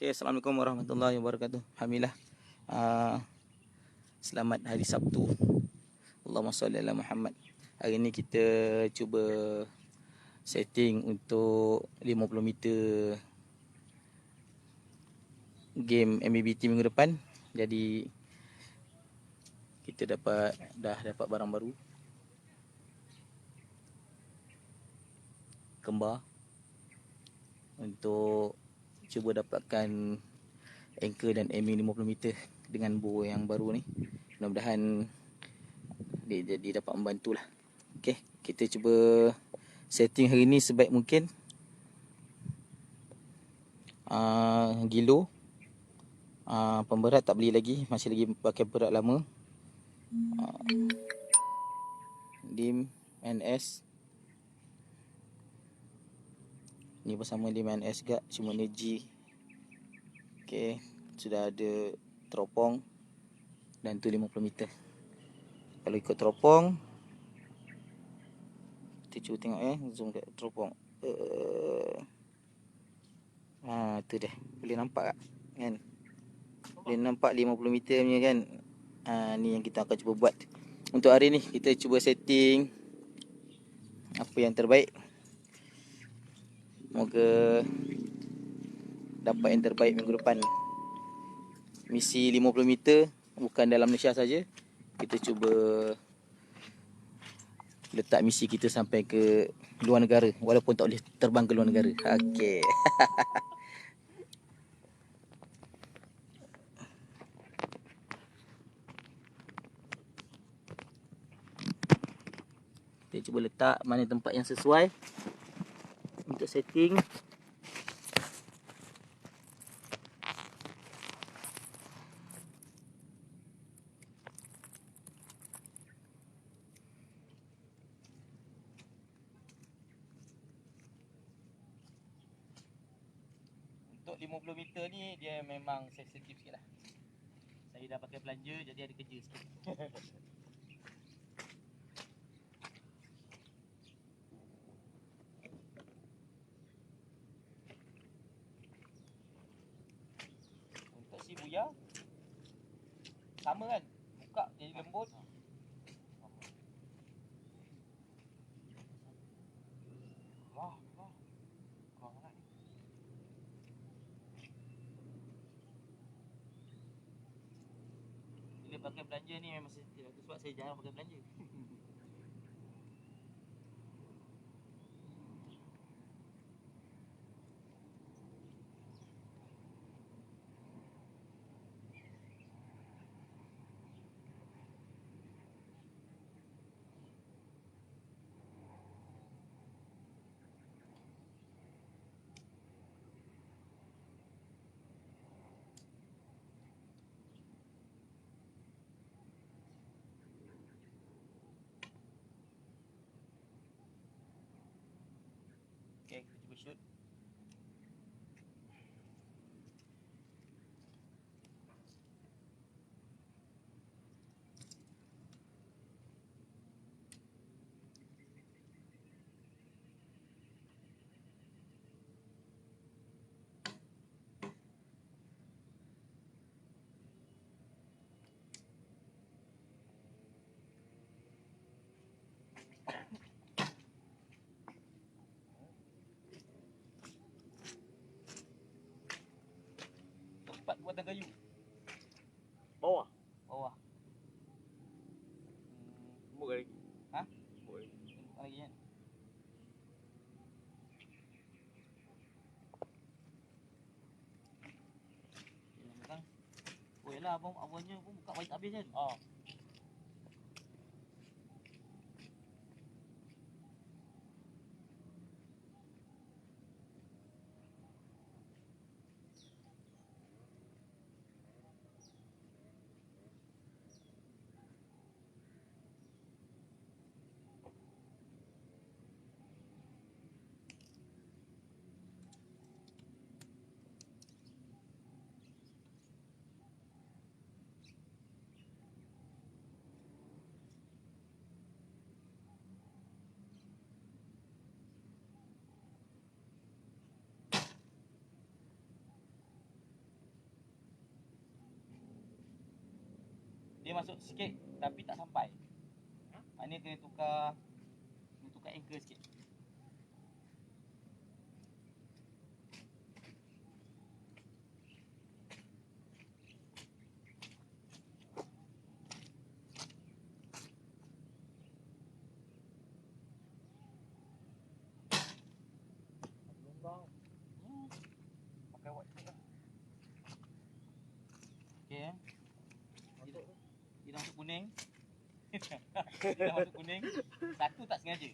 Okay, Assalamualaikum warahmatullahi wabarakatuh. Alhamdulillah. Selamat hari Sabtu. Allahumma salli ala Muhammad. Hari ni kita cuba setting untuk 50 meter game MBBT minggu depan. Jadi kita dah dapat barang baru. Kembar untuk cuba dapatkan anchor dan aiming 50 meter dengan bow yang baru ni. Mudah-mudahan dia jadi dapat membantulah. Okey, kita cuba setting hari ni sebaik mungkin. Gilo. Pemberat tak beli lagi, masih lagi pakai berat lama. Dim NS. Ni bersama Dim NS juga, cuma energy. Okey, sudah ada teropong dan tu 50 meter. Kalau ikut teropong, kita cuba tengok zoom kat teropong. Tu dia. Boleh nampak tak? Kan? Boleh nampak 50 meter punya kan? Ni yang kita akan cuba buat. Untuk hari ni kita cuba setting apa yang terbaik. Moga dapat yang terbaik minggu depan. Misi 50 meter bukan dalam Malaysia saja. Kita cuba letak misi kita sampai ke luar negara, walaupun tak boleh terbang ke luar negara. Okey. Kita cuba letak mana tempat yang sesuai untuk setting. Untuk 50 meter ni dia memang sensitif sikit lah. Saya dah pakai belanja jadi ada kerja sikit. Untuk si buya sama kan? Buka jadi lembut. Bila pakai belanja ni memang sensitif. Itu sebab saya jarang pakai belanja. Okay, kita cuba shoot. Tempat buatan kayu. Bawah. Bawah. Buka lagi. Ha? Buka lagi. Buka lagi kan? Belakang. Oh yalah, abangnya pun buka baik habis kan? Dia masuk sikit tapi tak sampai. Maknanya kena tukar anchor sikit. Pakai wat juga. Okey eh. Dia dah masuk kuning. Dia dah masuk kuning. Satu tak sengaja.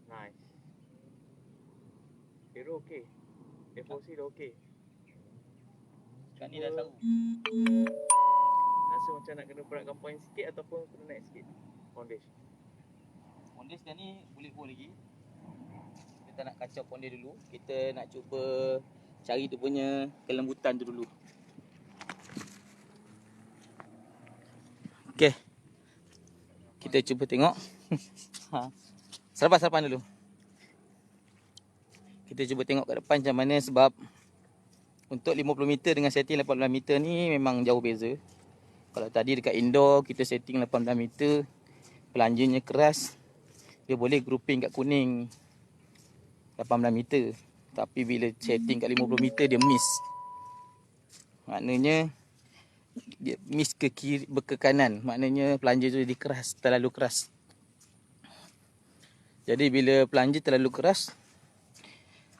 Nice. Hero okey. FOC dah okey. Kat ni dah tahu. Rasa macam nak kena peratkan point sikit ataupun kena naik sikit foundation. Pondes dah ni boleh go lagi. Kita tak nak kacau pondes dulu. Kita nak cuba cari dia punya kelembutan tu dulu. Okey. Kita cuba tengok. Sarapan dulu. Kita cuba tengok kat depan macam mana sebab untuk 50 meter dengan setting 18 meter ni memang jauh beza. Kalau tadi dekat indoor kita setting 18 meter, pelanjanya keras, dia boleh grouping kat kuning 18 meter. Tapi bila setting kat 50 meter dia miss. Maknanya dia miss ke kiri, ke kanan. Maknanya pelanja tu jadi keras, terlalu keras. Jadi bila pelanja terlalu keras,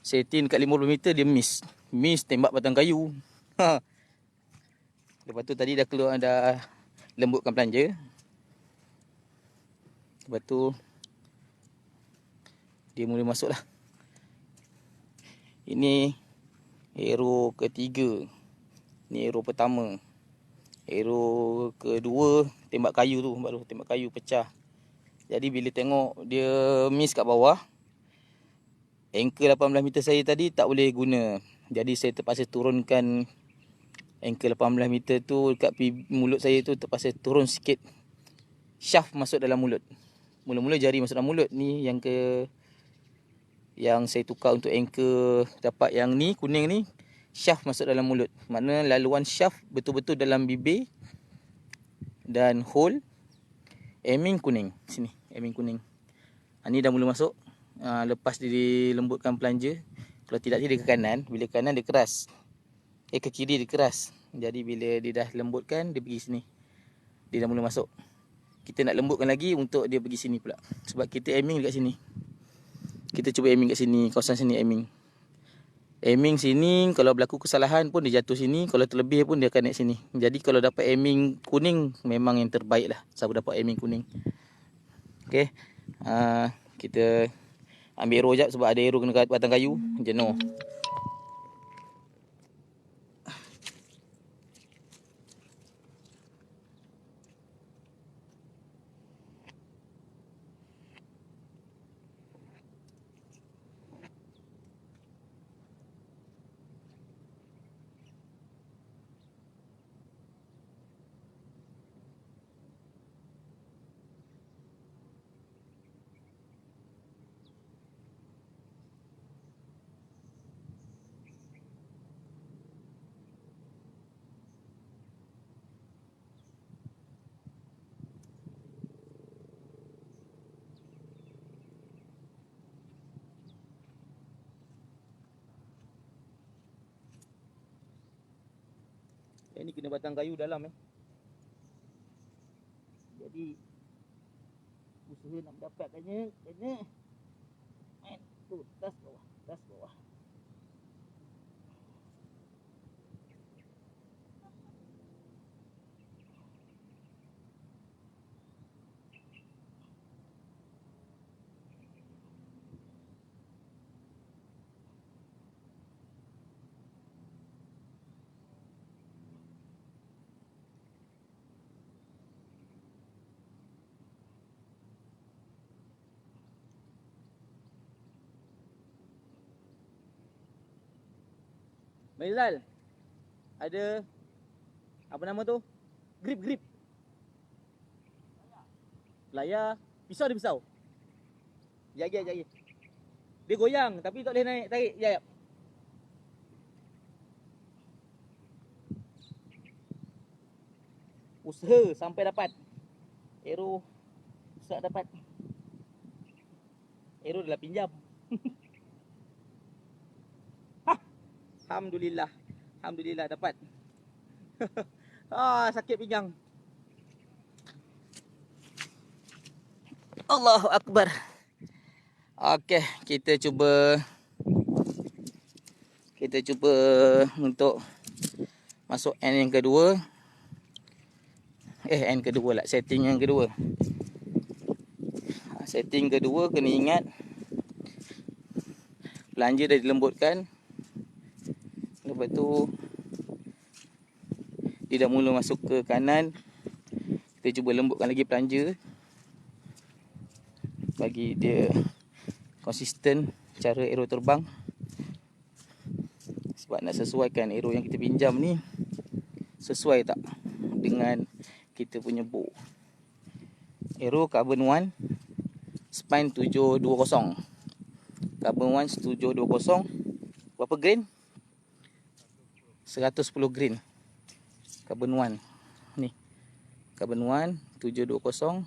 setting kat 50 meter dia miss. Miss tembak batang kayu. Lepas tu tadi dah keluar, dah lembutkan pelanja. Lepas tu dia mula masuk lah. Ini arrow ketiga. Ni arrow pertama. Arrow kedua tembak kayu tu, baru tembak kayu pecah. Jadi bila tengok dia miss kat bawah, anchor 18 meter saya tadi tak boleh guna. Jadi saya terpaksa turunkan anchor 18 meter tu dekat mulut saya tu, terpaksa turun sikit. Shaft masuk dalam mulut. Mula-mula jari masuk dalam mulut. Ni yang saya tukar untuk anchor dapat yang ni, kuning ni. Shaft masuk dalam mulut. Makna laluan shaft betul-betul dalam bibir. Dan hole aiming kuning. Sini, aiming kuning. Ni dah mula masuk. Lepas dilembutkan pelanja. Kalau tidak dia ke kanan. Bila ke kanan dia keras. Ke kiri dia keras. Jadi bila dia dah lembutkan, dia pergi sini. Dia dah mula masuk. Kita nak lembutkan lagi untuk dia pergi sini pula. Sebab kita aiming dekat sini. Kita cuba aiming kat sini. Kawasan sini aiming. Aiming sini, kalau berlaku kesalahan pun dia jatuh sini. Kalau terlebih pun dia akan naik sini. Jadi kalau dapat aiming kuning, memang yang terbaik lah. Siapa dapat aiming kuning. Okay. Kita ambil arrow sekejap sebab ada arrow kena kat batang kayu. Jenuh. Ini kena batang kayu dalam Jadi usaha nak mendapatkannya kena main tu tas bawah. Maizal, ada apa nama tu? Grip. Layar. Pisau ada pisau. Jagi. Dia goyang tapi tak boleh naik tarik. Jap. Usaha sampai dapat. Aero susah dapat. Aero dah pinjam. Alhamdulillah dapat. Sakit pinggang. Allahu Akbar. Okey, kita cuba untuk masuk end yang kedua. End kedua lah, setting yang kedua. Setting kedua kena ingat pelanja dah dilembutkan. Lepas tu dia dah mula masuk ke kanan. Kita cuba lembutkan lagi pelanja bagi dia konsisten cara aero terbang. Sebab nak sesuaikan aero yang kita pinjam ni sesuai tak dengan kita punya bow. Aero Carbon One Spine 720. Carbon One 720. Berapa grain? 110 grain. Carbon One. Ni. Carbon One 720.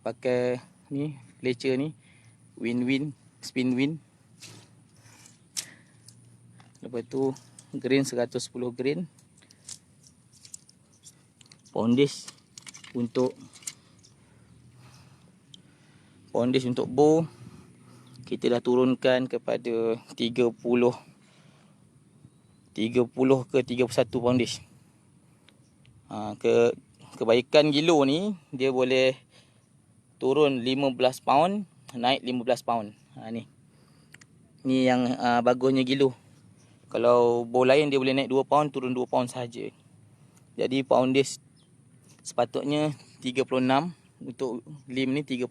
Pakai ni Fletcher ni. Win, spin win. Lepas tu grain 110 grain. Poundage untuk bow kita dah turunkan kepada 30 ke 31 poundage. Kebaikan gilo ni dia boleh turun 15 pound, naik 15 pound. Ni yang bagusnya gilo. Kalau bow lain dia boleh naik 2 pound, turun 2 pound saja. Jadi poundage sepatutnya 36 untuk lim ni 36.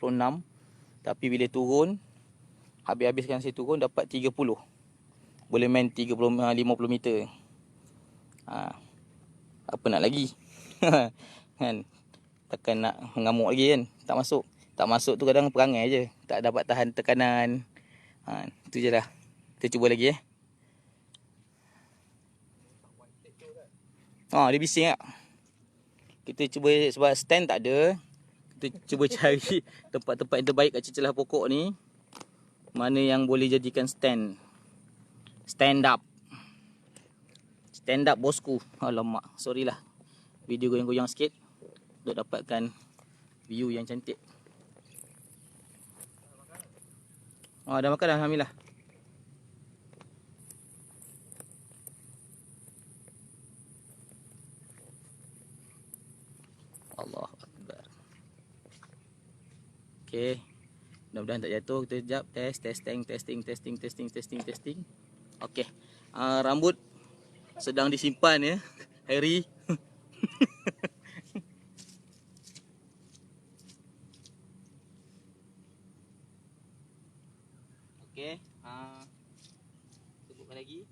Tapi bila turun, habis-habiskan saya turun dapat 30. Boleh main 50 meter. Apa nak lagi? Kan? Takkan nak mengamuk lagi kan? Tak masuk tu kadang perangai je. Tak dapat tahan tekanan. Itu je lah. Kita cuba lagi dia bising tak? Kita cuba sebab stand tak ada. Kita cuba cari tempat-tempat yang terbaik kat celah pokok ni. Mana yang boleh jadikan stand. Stand up bosku. Alamak, sorry lah. Video goyang-goyang sikit untuk dapatkan view yang cantik. Dah makan dah, alhamdulillah. Allah Akbar. Okey. Mudah-mudahan tak jatuh. Kita sekejap testing. Okey. Rambut sedang disimpan ya, Harry. Okey. Sebutkan lagi.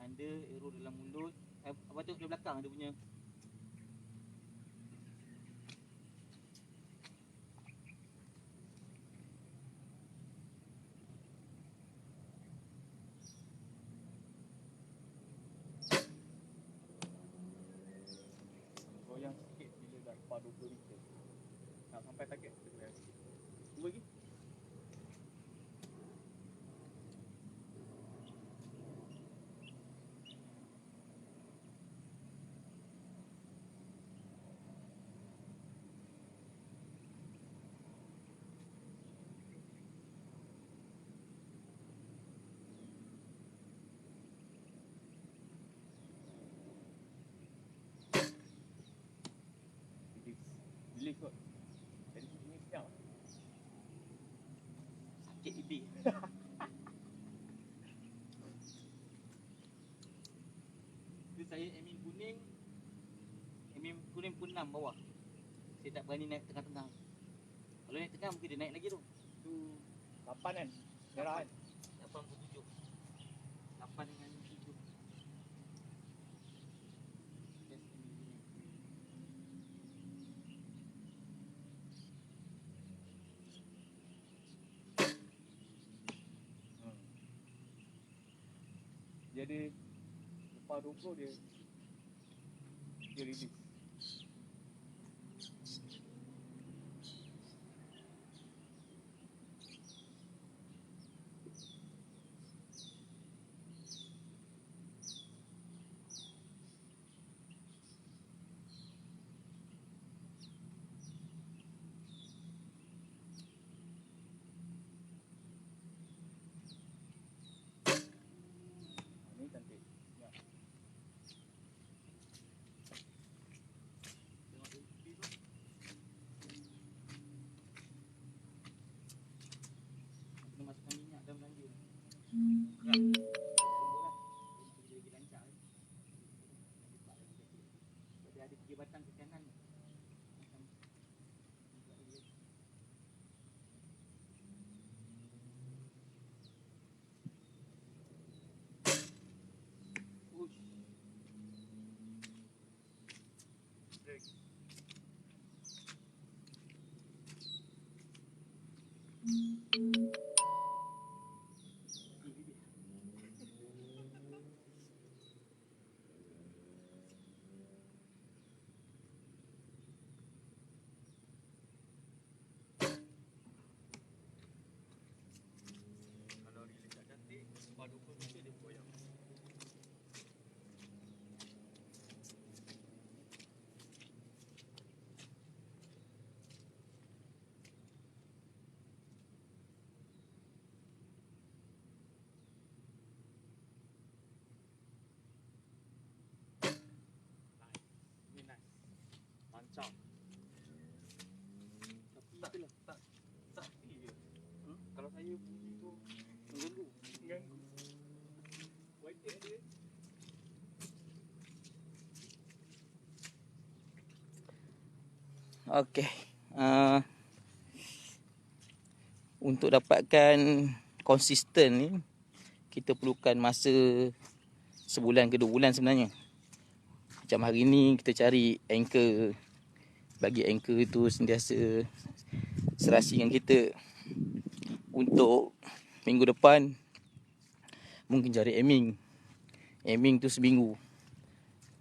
under, arrow dalam mulut. Apa tu dari belakang dia punya. Goyang sikit bila dah lepas 20 meter. Nak sampai target kita goyang sikit. Cuba lagi. Release kot. Dari sini siap. Sakit ibik. Itu saya aiming kuning. Aiming kuning pun 6 bawah. Saya tak berani naik tengah-tengah. Kalau naik tengah mungkin dia naik lagi tu. Tu 8 kan? Merah kan? 87. 8 dengan 7. Yes, aiming kuning. Jadi lepas 20 dia release. Ni cantik. Ya. Tengok dia tepi tu. Kena masukkan minyak dalam belanja. Berat. Dia lagi lancar. Dia ada 3 batang ke kanan. Macam Break. Kalau release tak cantik, lepas 20 meter dia goyang. Ni nice. Lancar. tapi itulah. Sakti je. Kalau saya bunyi tu mengganggu. Mengganggu. White ada. Okey. Untuk dapatkan konsisten ni, kita perlukan masa sebulan ke 2 bulan sebenarnya. Macam hari ni kita cari anchor. Bagi anchor tu sentiasa serasi dengan kita. Untuk minggu depan mungkin cari aiming. Aiming tu seminggu.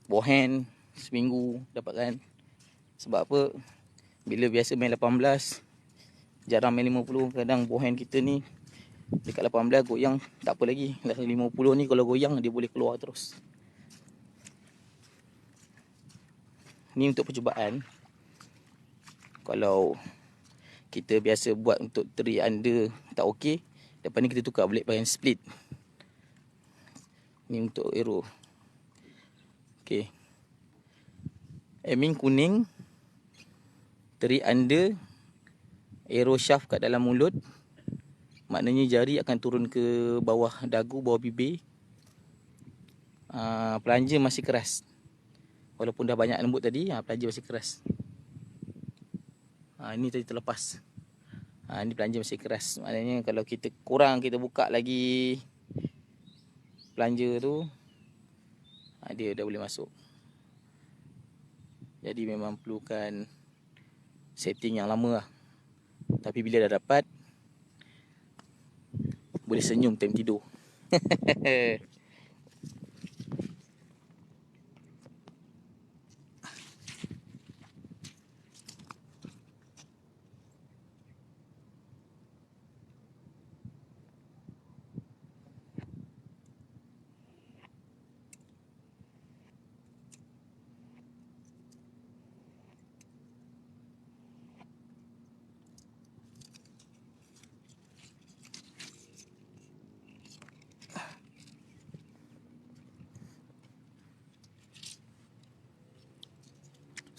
Bowhand seminggu dapatkan. Sebab apa? Bila biasa main 18, jarang main 50. Kadang bowhand kita ni dekat 18 goyang tak apa lagi. Dah 50 ni kalau goyang dia boleh keluar terus. Ni untuk percubaan. Kalau kita biasa buat untuk 3 under tak okey, lepas ni kita tukar blade pakai split. Ni untuk arrow. Okey. Aiming kuning, 3 under, arrow shaft kat dalam mulut. Maknanya jari akan turun ke bawah dagu, bawah bibir. Pelanja masih keras. Walaupun dah banyak lembut tadi, pelanja masih keras. Ini tadi terlepas. Ini pelanja masih keras. Maknanya kalau kita kurang, kita buka lagi pelanja tu, Dia dah boleh masuk. Jadi memang perlukan setting yang lama lah. Tapi bila dah dapat, boleh senyum time tidur.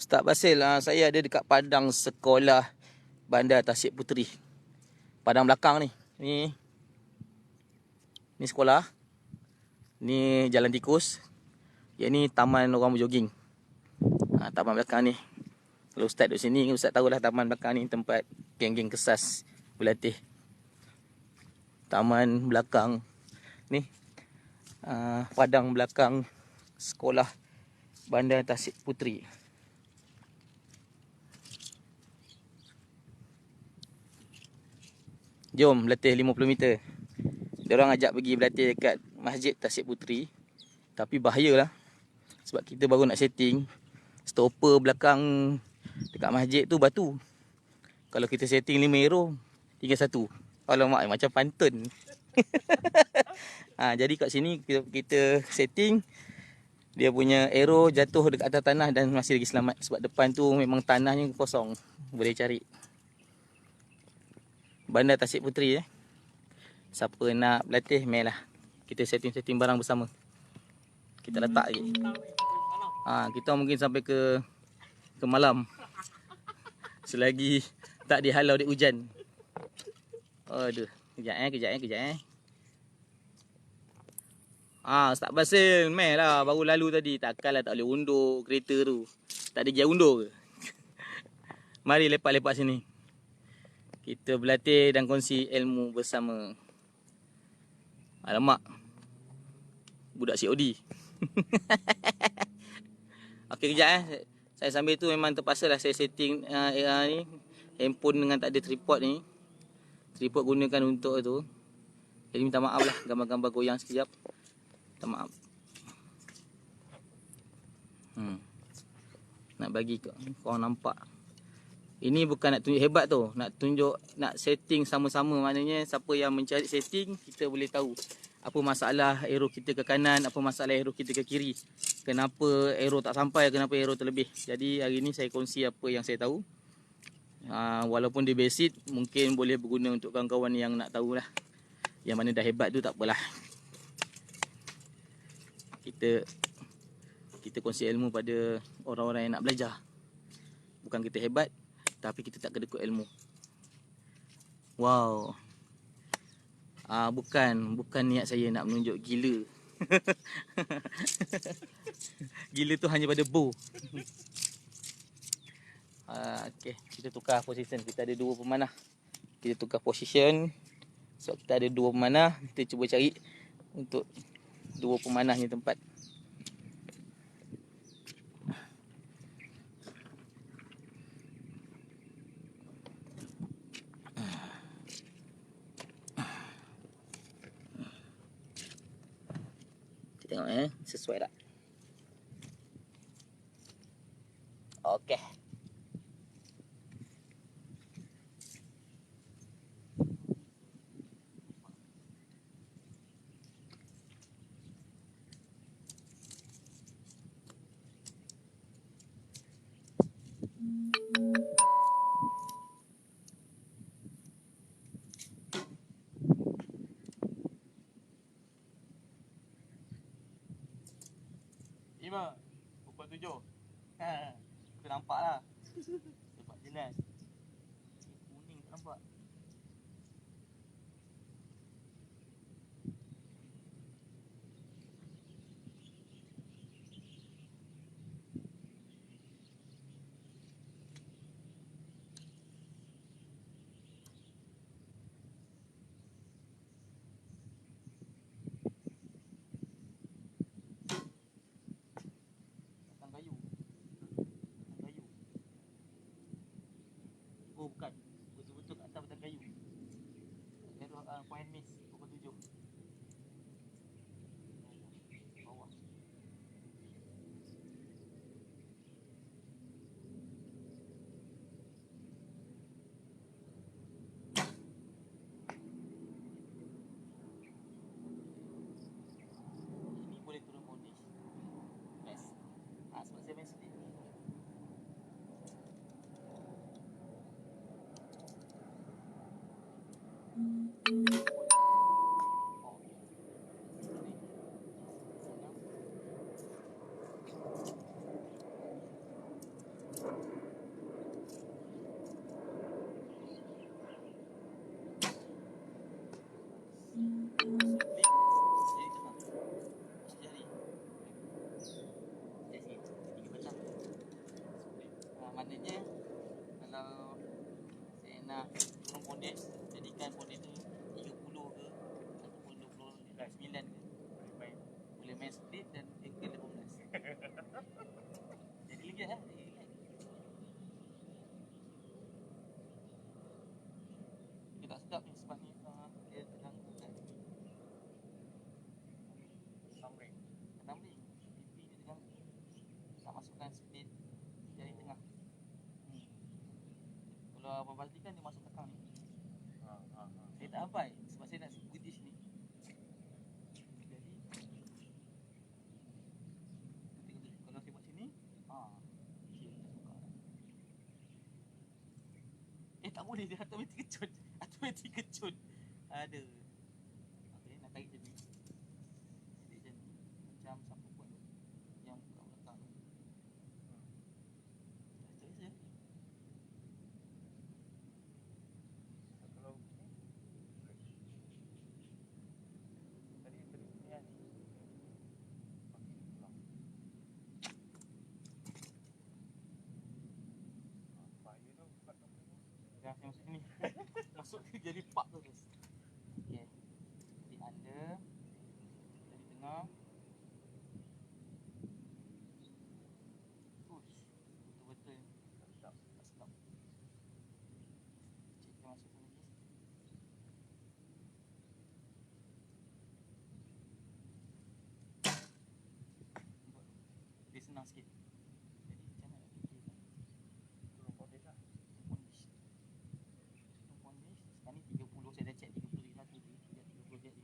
Ustaz Basil, saya ada dekat padang sekolah Bandar Tasik Puteri. Padang belakang ni. Ni sekolah. Ni jalan tikus. Yang ni taman orang berjoging. Taman belakang ni. Kalau Ustaz duduk sini, Ustaz tahulah taman belakang ni tempat geng-geng kesas berlatih. Taman belakang ni. Padang belakang sekolah Bandar Tasik Puteri. Jom berlatih 50 meter. Diorang ajak pergi berlatih dekat Masjid Tasik Puteri. Tapi bahayalah. Sebab kita baru nak setting. Stopper belakang dekat masjid tu batu. Kalau kita setting 5 arrow, tinggal 1. Alamak, macam pantun. Jadi kat sini kita setting. Dia punya arrow jatuh dekat atas tanah dan masih lagi selamat. Sebab depan tu memang tanahnya kosong. Boleh cari. Bandar Tasik Puteri. Siapa nak berlatih, mai lah. Kita setting-setting barang bersama. Kita letak lagi. Kita mungkin sampai ke malam. Selagi tak dihalau di hujan. Aduh, kejap. Ustaz Basil, mai lah. Baru lalu tadi. Takkanlah tak boleh undur kereta tu. Tak ada gear undur ke? Mari lepak-lepak sini. Kita berlatih dan kongsi ilmu bersama. Alamak. Budak COD. Okey, kejap Saya sambil tu memang terpaksa lah saya setting ni. Handphone dengan tak ada tripod ni. Tripod gunakan untuk tu. Jadi minta maaf lah. Gambar-gambar goyang sekejap. Minta maaf. Nak bagi korang nampak. Ini bukan nak tunjuk hebat tu. Nak setting sama-sama. Maknanya siapa yang mencari setting, kita boleh tahu apa masalah arrow kita ke kanan, apa masalah arrow kita ke kiri. Kenapa arrow tak sampai, kenapa arrow terlebih. Jadi hari ni saya kongsi apa yang saya tahu. Walaupun dia basic, mungkin boleh berguna untuk kawan-kawan yang nak tahulah. Yang mana dah hebat tu tak apalah. Kita kongsi ilmu pada orang-orang yang nak belajar. Bukan kita hebat, tapi kita tak kedekut ilmu. Wow. Bukan niat saya nak menunjuk gila. Gila tu hanya pada bow. Okey, kita tukar position. Kita ada 2 pemanah. Kita tukar position. So kita ada 2 pemanah. Kita cuba cari untuk 2 pemanahnya tempat. Tengok sesuai tak? Okey. Lima, pukul 7. Kita nampak lah. Nampak jelas. Kuning tak nampak. 9 ke. Main. Boleh main split dan anchor 18. Jadi lega lah. Jadi lega. Dia tak sedap ni sebab ni dia terganggu kan. Samring. Tumbling. Pipi dia terganggu. Tak masukkan split jari tengah. Kalau abang Fazli kan dia masuk belakang ni. Saya tak hafal sebab saya nak berhenti sini. Jadi kalau saya buat sini, dia tak suka. Tak boleh, dia automatik kecut. Automatik kecut. Ada. Okey, nak tarik macam ni. Tarik macam ni. Macam siapa buat tu yang buka belakang. Tarik je. Kalau ni tadi ni kan. Apa dia tu? Kat nombor ni. Dah saya masuk sini. Masuk ke jadi pak tu guys. Okey. Di under. Dari tengah. Push. Betul-betul. Tak. Tak sedap. Cik kita masukkan lagi. Dia senang sikit. Jadi macam mana nak fikirkan? Turun polis lah. Pondis. Sekarang ni 30. Saya dah check 30 lagi 1 je. 30 je 100.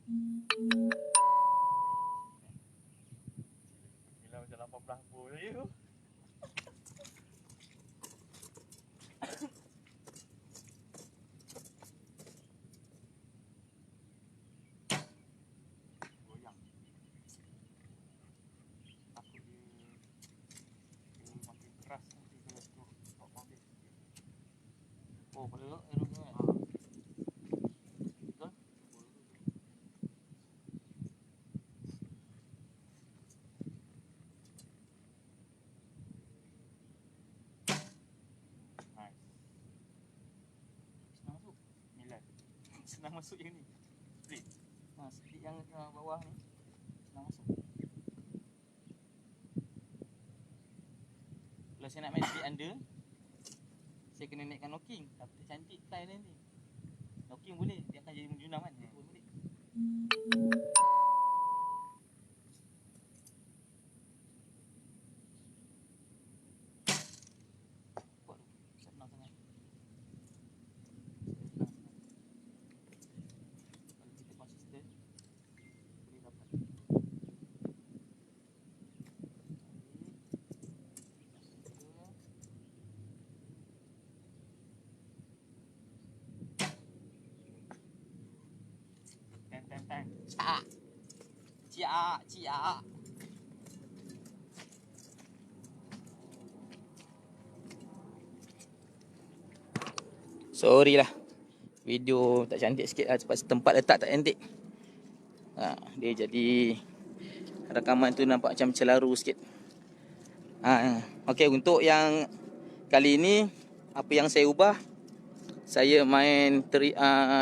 9. Gila macam 18 pun je tu. Goyang. Takut dia makin keras nanti kalau tu tak polis. Oh, kalau arrow tu kan. Betul? Nice. Senang masuk. 9. Senang masuk yang ni. Split. Split yang bawah ni. Senang masuk. Kalau saya nak main split under, saya kena naikkan knocking. Tapi tak cantik style nanti. Knocking boleh, dia akan jadi menjunam kan. Dia pun boleh. Buat tu. Senang sangat. Senang. Kalau kita konsisten, boleh dapat. Tan. Cia. Sorry lah. Video tak cantik sikit lah sebab tempat letak tak cantik. Dia jadi rekaman tu nampak macam celaru sikit. Okey, untuk yang kali ini apa yang saya ubah, saya main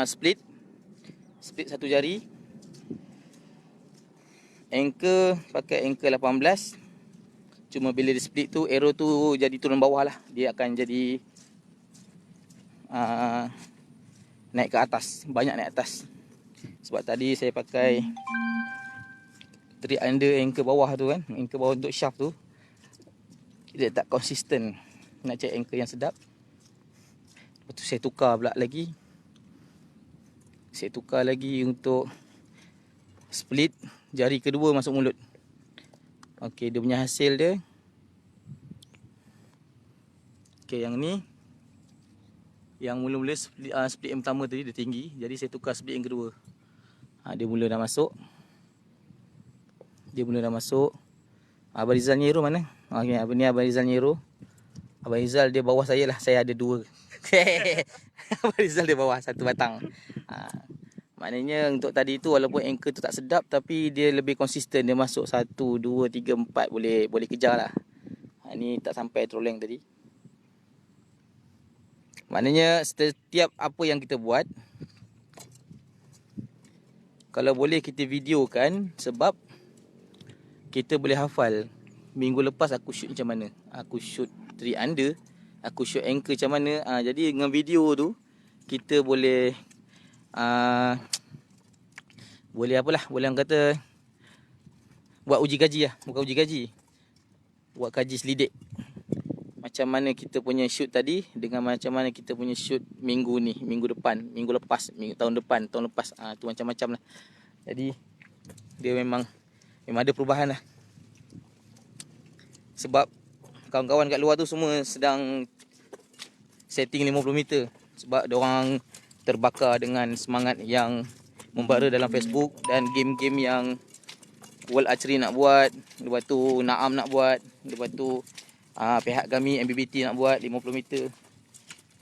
split satu jari. Anchor pakai anchor 18. Cuma bila dia split tu arrow tu jadi turun bawah lah. Dia akan jadi naik ke atas, banyak naik atas. Sebab tadi saya pakai under anchor bawah tu kan, anchor bawah untuk shaft tu. Dia tak konsisten. Nak cari anchor yang sedap. Lepas tu saya tukar pula lagi. Saya tukar lagi untuk split jari kedua masuk mulut. Okey, dia punya hasil dia. Okey, yang ni yang mula-mula split yang pertama tadi dia tinggi, jadi saya tukar split yang kedua. Dia mula dah masuk. Abang Rizal Nyero mana? Okey, apa ni Abang Rizal Nyero? Abang Rizal dia bawah saya lah. Saya ada 2. Abang Rizal dia bawah 1 batang. Maknanya untuk tadi tu walaupun anchor tu tak sedap, tapi dia lebih konsisten. Dia masuk 1, 2, 3, 4 boleh kejar lah. Ni tak sampai trolling tadi. Maknanya setiap apa yang kita buat, kalau boleh kita videokan, sebab kita boleh hafal. Minggu lepas aku shoot macam mana, aku shoot 3 under, aku shoot anchor macam mana. Jadi dengan video tu kita boleh boleh apalah, boleh orang kata buat uji kaji lah. Bukan uji kaji, buat kaji selidik macam mana kita punya shoot tadi dengan macam mana kita punya shoot minggu ni, minggu depan, minggu lepas, tahun depan, tahun lepas. Tu macam-macam lah. Jadi dia memang ada perubahan lah. Sebab kawan-kawan kat luar tu semua sedang setting 50 meter. Sebab diorang terbakar dengan semangat yang membara dalam Facebook dan game-game yang World Archery nak buat, lepas tu Naam nak buat, lepas tu pihak kami MBBT nak buat 50 meter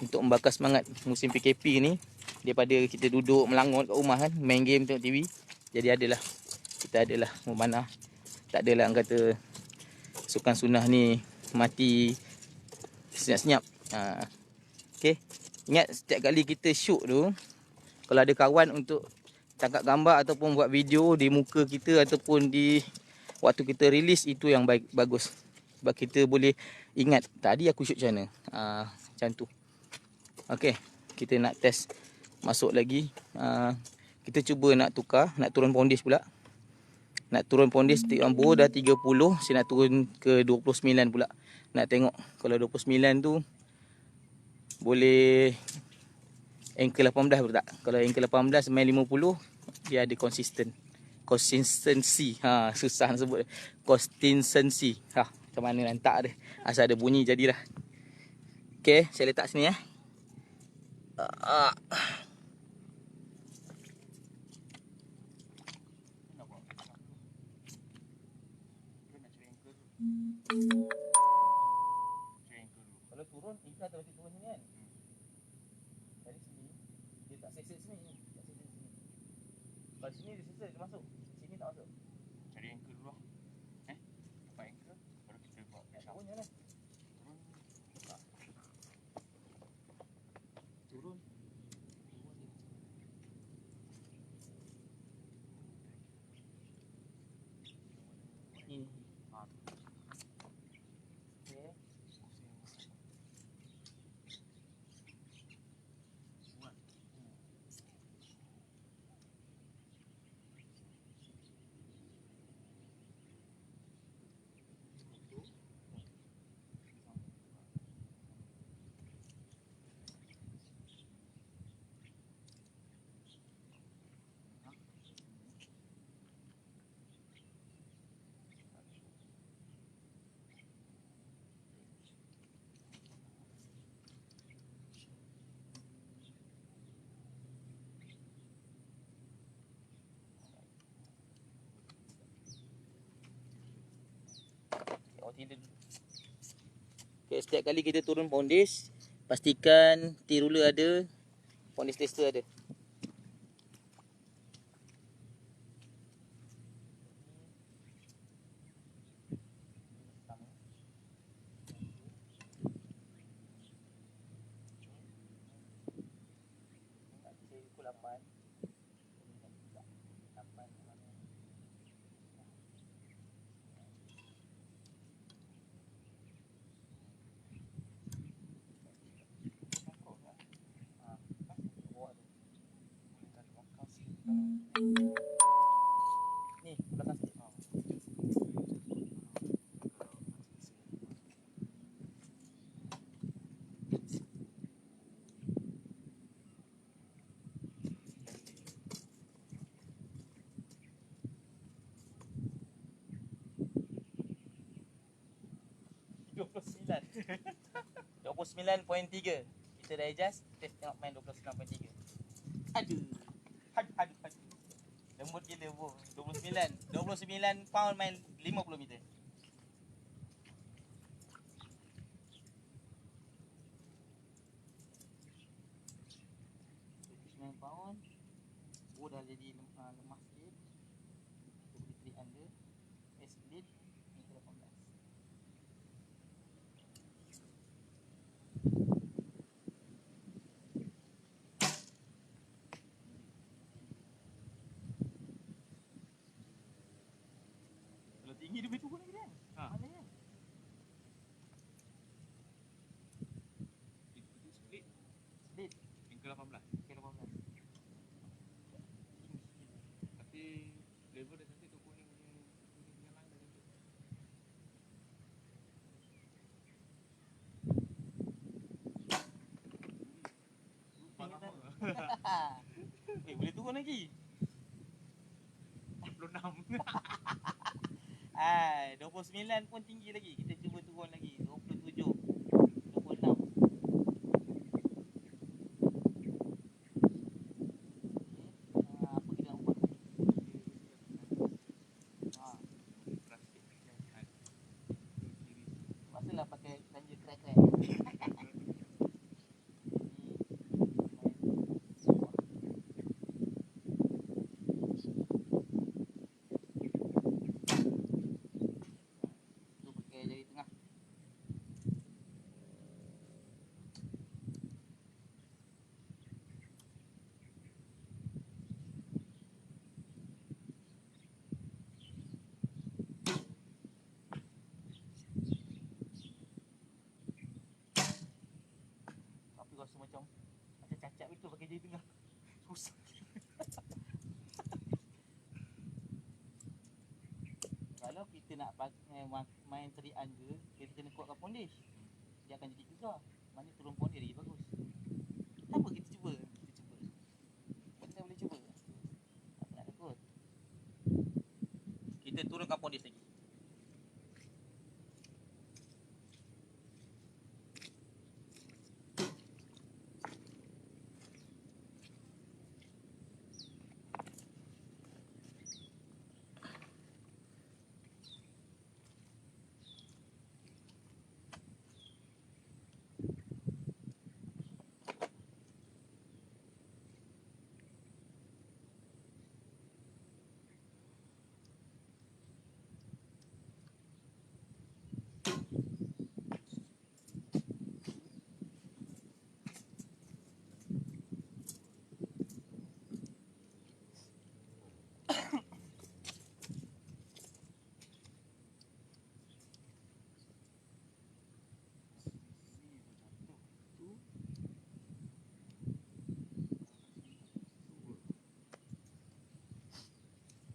untuk membakar semangat musim PKP ni, daripada kita duduk melangut kat rumah kan, main game, tengok TV. Jadi kita adalah memanah. Tak adalah orang kata sukan sunnah ni mati senyap-senyap. Okay. Ingat setiap kali kita shoot tu, kalau ada kawan untuk tangkap gambar ataupun buat video di muka kita ataupun di waktu kita release, itu yang bagus. Sebab kita boleh ingat tadi aku shoot macam mana. Macam tu. Okay, kita nak test masuk lagi. Kita cuba nak tukar, nak turun pondis pula. Nak turun pondis, bore dah 30, saya nak turun ke 29 pula. Nak tengok kalau 29 tu boleh anchor 18 atau tak. Kalau anchor 18 main 50, dia ada consistency. Susah nak sebut. Consistency. Macam mana nak letak dia. Asal ada bunyi jadilah. Okay, saya letak sini . Kalau turun, ikan tak turun sini kan. Dari sini, dia tak sesat sini. Kalau sini dia sesat, dia masuk. Sini tak masuk. Cari anchor dulu lah. Dapat anchor, baru kita buat Turun je lah. Turun. Ini. Okay. Tidur. Okay, setiap kali kita turun pondis, pastikan T-ruler ada, pondis tester ada. Ni, belakang sikit. 29.3. Kita dah adjust, kita tengok main 29.3. Aduh. Lembut gila bro. 29 pound main 50 meter. Pound. Dah jadi lemah sikit. Kita boleh klik under. Split. Ini 18. 18. Okey, 18. Tapi level dia cantik tu, kuning punya line dia cantik. Lupa nama. Boleh turun lagi. 46. 29 pun tinggi lagi. Kita cuba turun lagi. 27. 26. Apa kita nak buat? Plastik. Masalah pakai ganja crack-crack. Tu pakai jari tengah. Tapi rasa macam cacat betul pakai jari tengah. Susah. Kalau kita nak main terian ke, kita kena kuatkan pondis. Dia akan jadi gegar. Mana turun pondis lagi bagus. Tak apa, kita cuba. Benda boleh cuba. Apa nak takut. Kita turunkan pondis lagi.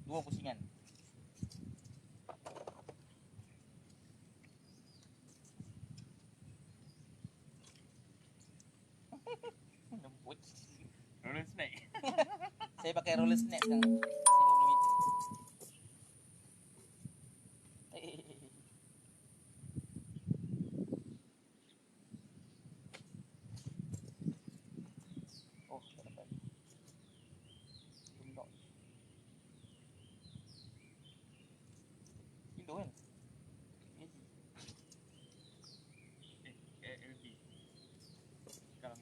Dua pusingan. Lembut. Roller snack. Saya pakai roller snack sekarang. 50 meter. Oh, tak dapat. Belum lock. Kilo kan? Easy. LB. Sekarang.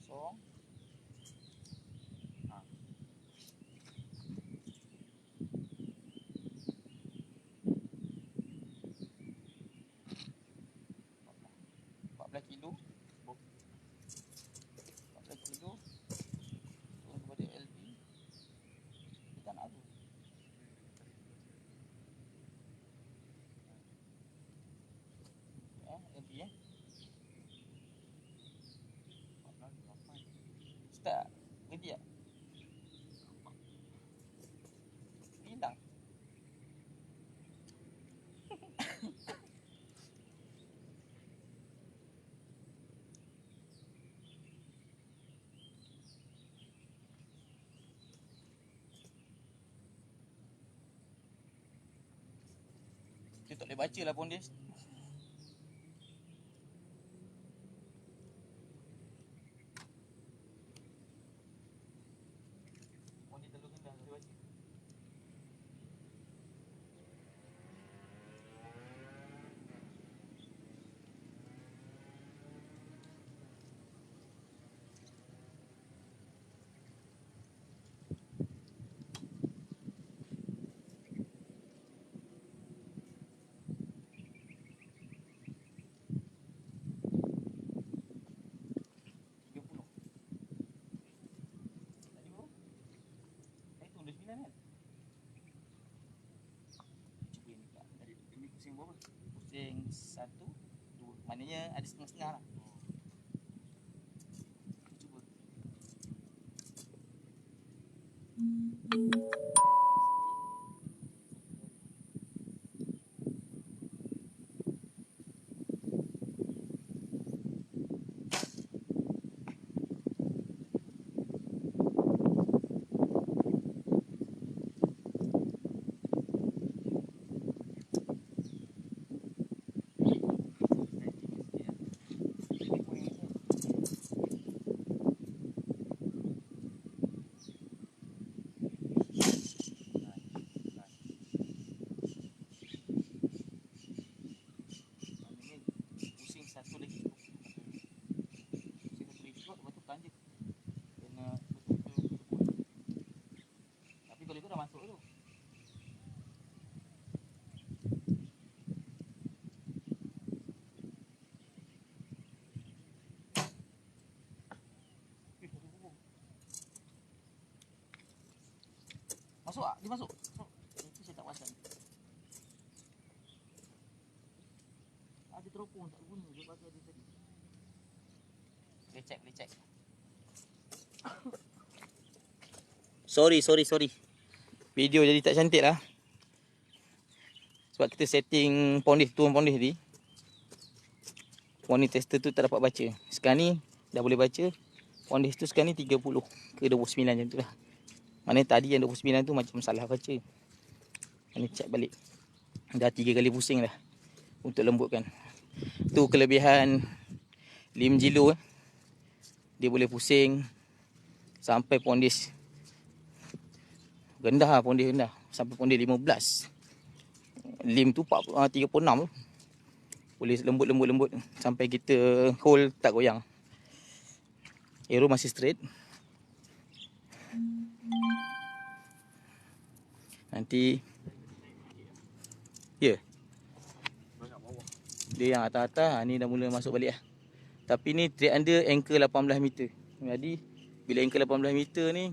Kosong. Kilo 14 kilo turun kepada LB. Kita nak tu LB start berhenti tak? Hilang. Kita tak boleh baca lah pondis. Pondis terlalu rendah, tak boleh baca. pusing 1, 2. Maknanya ada setengah-setengah lah. Cuba. Pusing satu lagi cukup. Pusing satu lagi cukup, lepas tu tekan je. Kena betul-betul kedebut. Tapi kalau ikut dah masuk tu. Masuk tak? Dia masuk? Masuk. Itu saya tak perasan. Ada teropong tak guna. Dia pakai dia tadi. Boleh check. Sorry. Video jadi tak cantik lah. Sebab kita setting turun pondis tadi. Pondis tester tu tak dapat baca. Sekarang ni dah boleh baca. Pondis tu sekarang ni 30 ke 29 macam tu lah. Maknanya tadi yang 29 tu macam salah baca. Kena check balik. Dah 3 kali pusing dah untuk lembutkan. Tu kelebihan lim jilo. Dia boleh pusing sampai pondis rendah lah, pondis rendah. Sampai pondis 15. Lim tu 36 tu. Boleh lembut sampai kita hold tak goyang. Aero masih straight. Nanti ya. Banyak bawah. Dia yang atas-atas ni dah mula masuk balik lah. Tapi ni track under anchor 18 meter. Jadi bila anchor 18 meter ni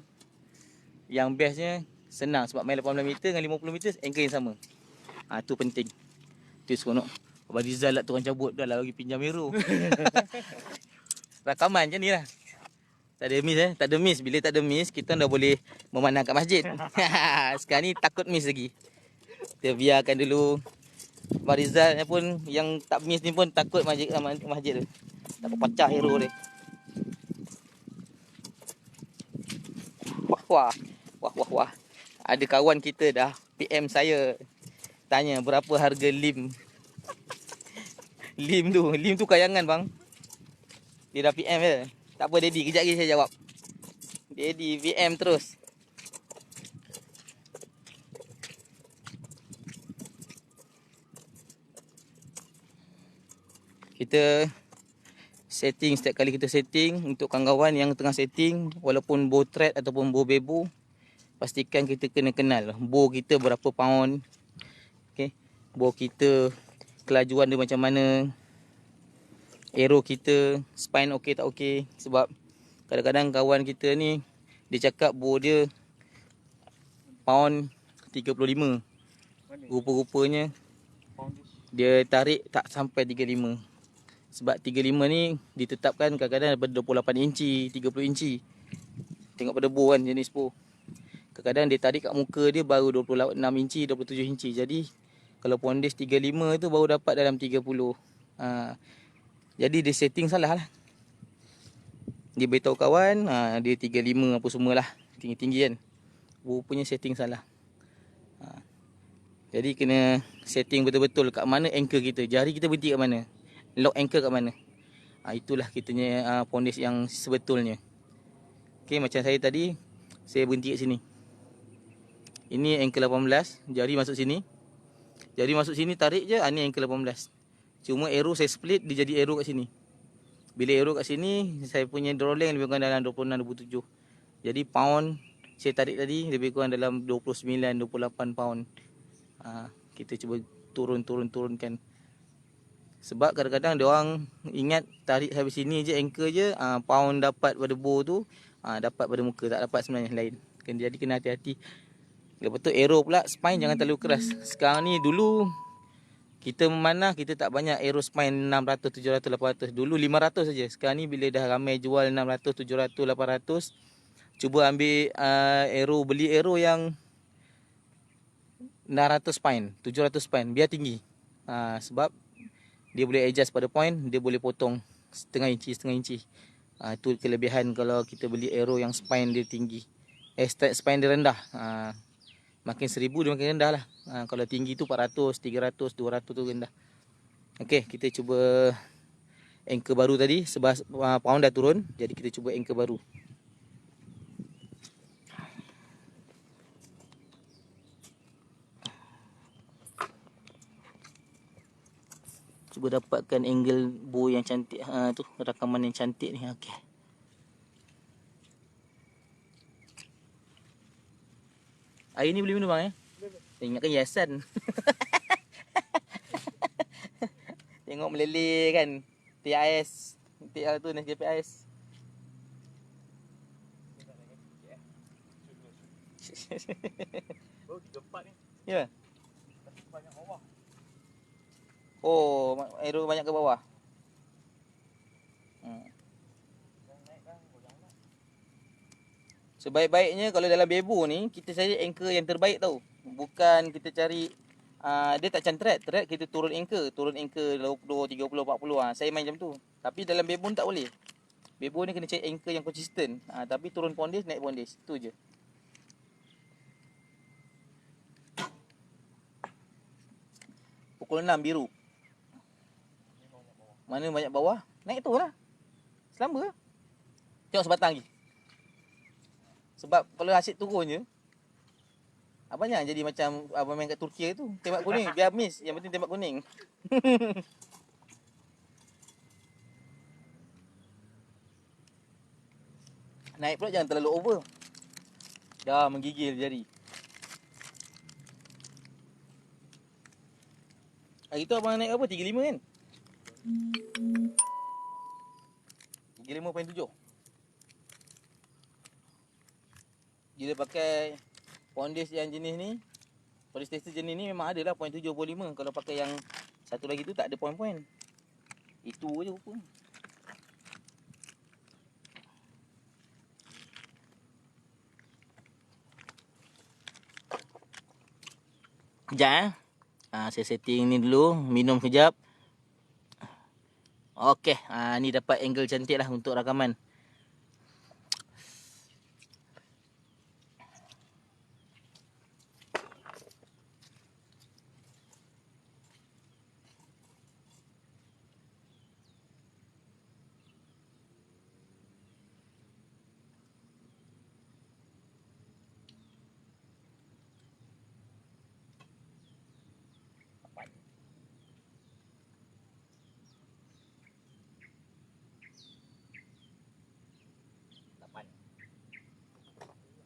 yang bestnya senang sebab main 18 meter dengan 50 meter anchor yang sama. Tu penting. Tu seronok. Abang Rizal lah tukang cabut dah lah bagi pinjam Aero. Rakaman macam ni lah. Tak ada miss Tak ada miss. Bila tak ada miss, kita dah boleh memandang kat masjid. Sekarang ni takut miss lagi. Kita biarkan dulu. Abang Rizal ni pun yang tak miss ni pun takut masjid tu. Takut pecah Aero dia. Wah. Ada kawan kita dah PM saya. Tanya berapa harga lim. Lim tu kayangan bang. Dia dah PM je. Tak apa Daddy, kejap lagi saya jawab. Daddy VM terus. Kita setting setiap kali kita setting untuk kawan-kawan yang tengah setting, walaupun bow thread ataupun bow bebo, pastikan kita kena kenal bow kita berapa pound. Okey. Bow kita kelajuan dia macam mana. Aero kita spine okey tak okey. Sebab kadang-kadang kawan kita ni dia cakap bow dia pound 35. Rupa-rupanya dia tarik tak sampai 35. Sebab 35 ni ditetapkan kadang-kadang daripada 28 inci, 30 inci. Tengok pada bow kan jenis bow. Kadang-kadang dia tarik kat muka dia baru 26 inci, 27 inci. Jadi kalau pondis 35 tu baru dapat dalam 30. Jadi dia setting salah lah. Dia beritahu kawan dia 35 apa semualah, tinggi-tinggi kan. Rupanya setting salah. Jadi kena setting betul-betul kat mana anchor kita. Jari kita berhenti kat mana. Lock anchor kat mana. Itulah kitanya pondis yang sebetulnya. Okey, macam saya tadi, saya berhenti kat sini. Ini anchor 18, jari masuk sini. Jari masuk sini tarik je, ni anchor 18. Cuma Aero saya split, dia jadi Aero kat sini. Bila Aero kat sini, saya punya drawing lebih kurang dalam 26-27. Jadi pound saya tarik tadi lebih kurang dalam 29-28 pound. Kita cuba turunkan. Sebab kadang-kadang dia orang ingat tarik habis sini je anchor je, pound dapat pada bow tu, dapat pada muka, tak dapat sebenarnya lain. Jadi kena hati-hati. Lepas tu Aero pula spine jangan terlalu keras. Sekarang ni dulu Kita memanah, kita tak banyak arrow spine 600, 700, 800. Dulu 500 saja. Sekarang ni bila dah ramai jual 600, 700, 800, cuba ambil beli arrow yang 600 spine, 700 spine, biar tinggi. Sebab dia boleh adjust pada point, dia boleh potong setengah inci. Itu kelebihan kalau kita beli arrow yang spine dia tinggi. Spine dia rendah. Makin 1000 dia makin rendah lah. Kalau tinggi tu 400, 300, 200 tu rendah. Okey, kita cuba anchor baru tadi. Sebab pound dah turun, jadi kita cuba anchor baru. Cuba dapatkan angle bow yang cantik. Tu rakaman yang cantik ni. Okey. Air ni boleh minum bang Saya ingatkan hiasan. Tengok meleleh kan. TIS. TL tu Nescafe Ice. Baru 3-4 ni. Ya. Tapi banyak bawah. Oh, arrow banyak ke bawah. Yang naik kan goyang nak. Sebaik-baiknya kalau dalam bebo ni kita cari anchor yang terbaik tau. Bukan kita cari dia tak macam thread kita turun anchor 20, 30, 40. Saya main macam tu. Tapi dalam bebo ni tak boleh. Bebo ni kena cari anchor yang konsisten. Tapi turun pondis, naik pondis. Tu je. Pukul 6 biru. Mana banyak bawah? Naik tu lah. Selamba lah. Tengok sebatang lagi. Sebab kalau asyik turun je, banyak jadi macam abang main kat Turki tu. Tembak kuning, biar miss. Yang penting tembak kuning. Naik pula jangan terlalu over. Dah menggigil jari. Hari tu abang naik apa? 35 kan? 35.7. Bila pakai pondis yang jenis ni, pondis tester jenis ni memang ada lah 0.75. Kalau pakai yang satu lagi tu tak ada point-point. Itu je rupa. Sekejap saya setting ni dulu, minum sekejap. Okey, ni dapat angle cantik lah untuk rakaman.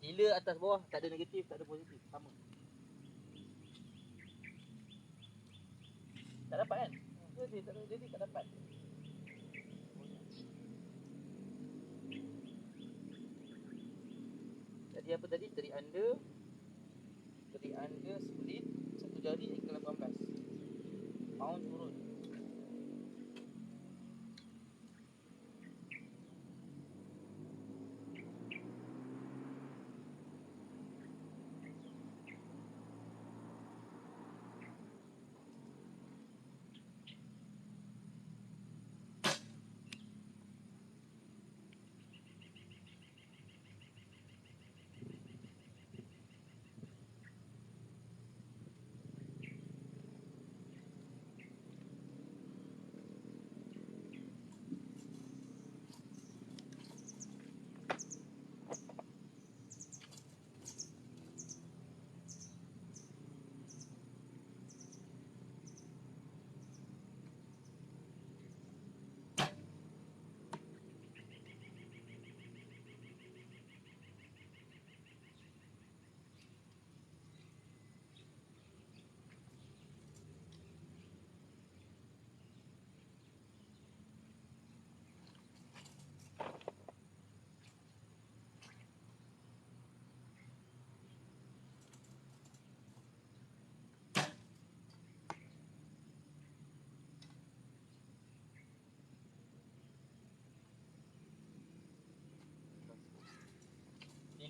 Gila atas bawah, tak ada negatif, tak ada positif, sama. Tak dapat kan? Jadi tak dapat. Jadi apa tadi? Teri under split, satu jari ke 18. Pound turun.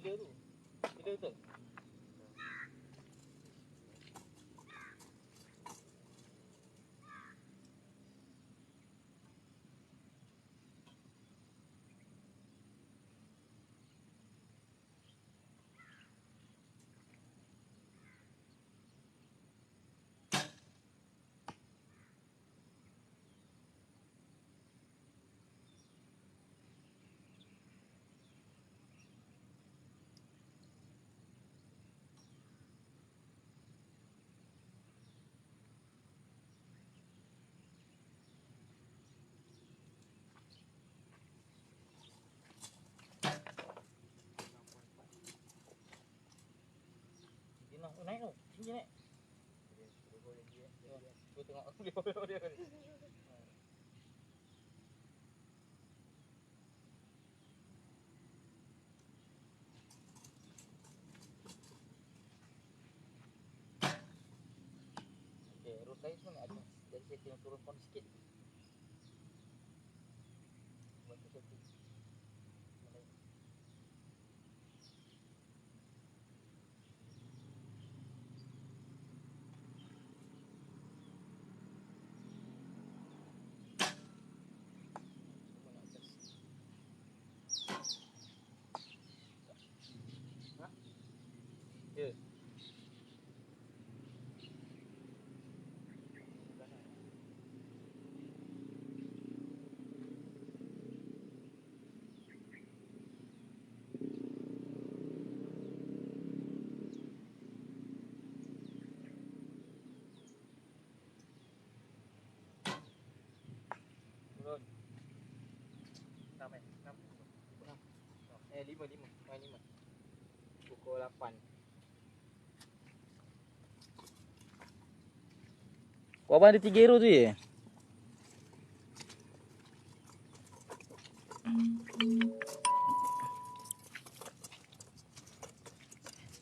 3 tu. Kita betul. Naik tu, tinggi naik. Cuba tengok dia. Okay, road saya semua nak adjust. Jadi saya kena turun pon sikit. Bantu setting. Ya. Turun. 6 eh. 6. 5. Main 5. Pukul 8. Kau abang ada 3 arrow tu je?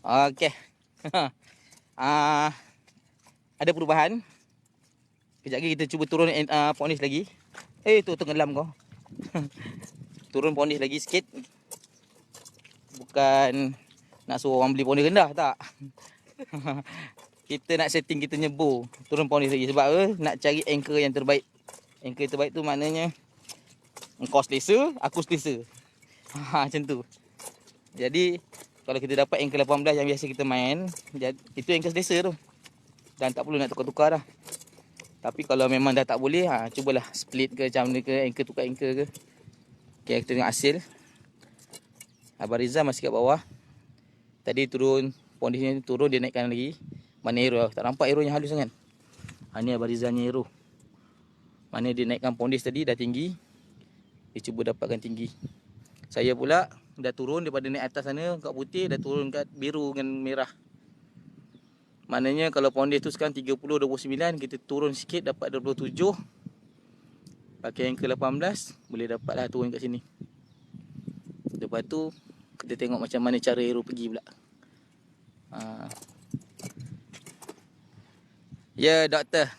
Okey. Ada perubahan. Kejap lagi kita cuba turun ponis lagi. Tu tenggelam kau. Turun ponis lagi sikit. Bukan nak suruh orang beli ponis rendah, tak. Kita nak setting kita nyebur. Turun ponis lagi. Sebab apa? Nak cari anchor yang terbaik. Anchor terbaik tu maknanya engkau selesa, aku selesa. Macam tu. Jadi kalau kita dapat anchor 18 yang biasa kita main, itu anchor selesa tu. Dan tak perlu nak tukar-tukar dah. Tapi kalau memang dah tak boleh, cubalah split ke macam ni ke, anchor tukar anchor ke. Okay, kita tengok hasil. Abang Rizal masih kat bawah. Tadi turun, pondisnya turun, dia naikkan lagi. Mana arrow? Tak nampak arrow yang halus sangat. Ni Abang Rizalnya arrow. Mana dia naikkan pondis tadi dah tinggi. Dia cuba dapatkan tinggi. Saya pula dah turun daripada naik atas sana kat putih, dah turun kat biru dengan merah. Maknanya kalau pondis tu sekarang 30-29, kita turun sikit dapat 27. Pakai anchor 18, boleh dapatlah turun kat sini. Lepas tu kita tengok macam mana cara arrow pergi pula. Ya, doktor.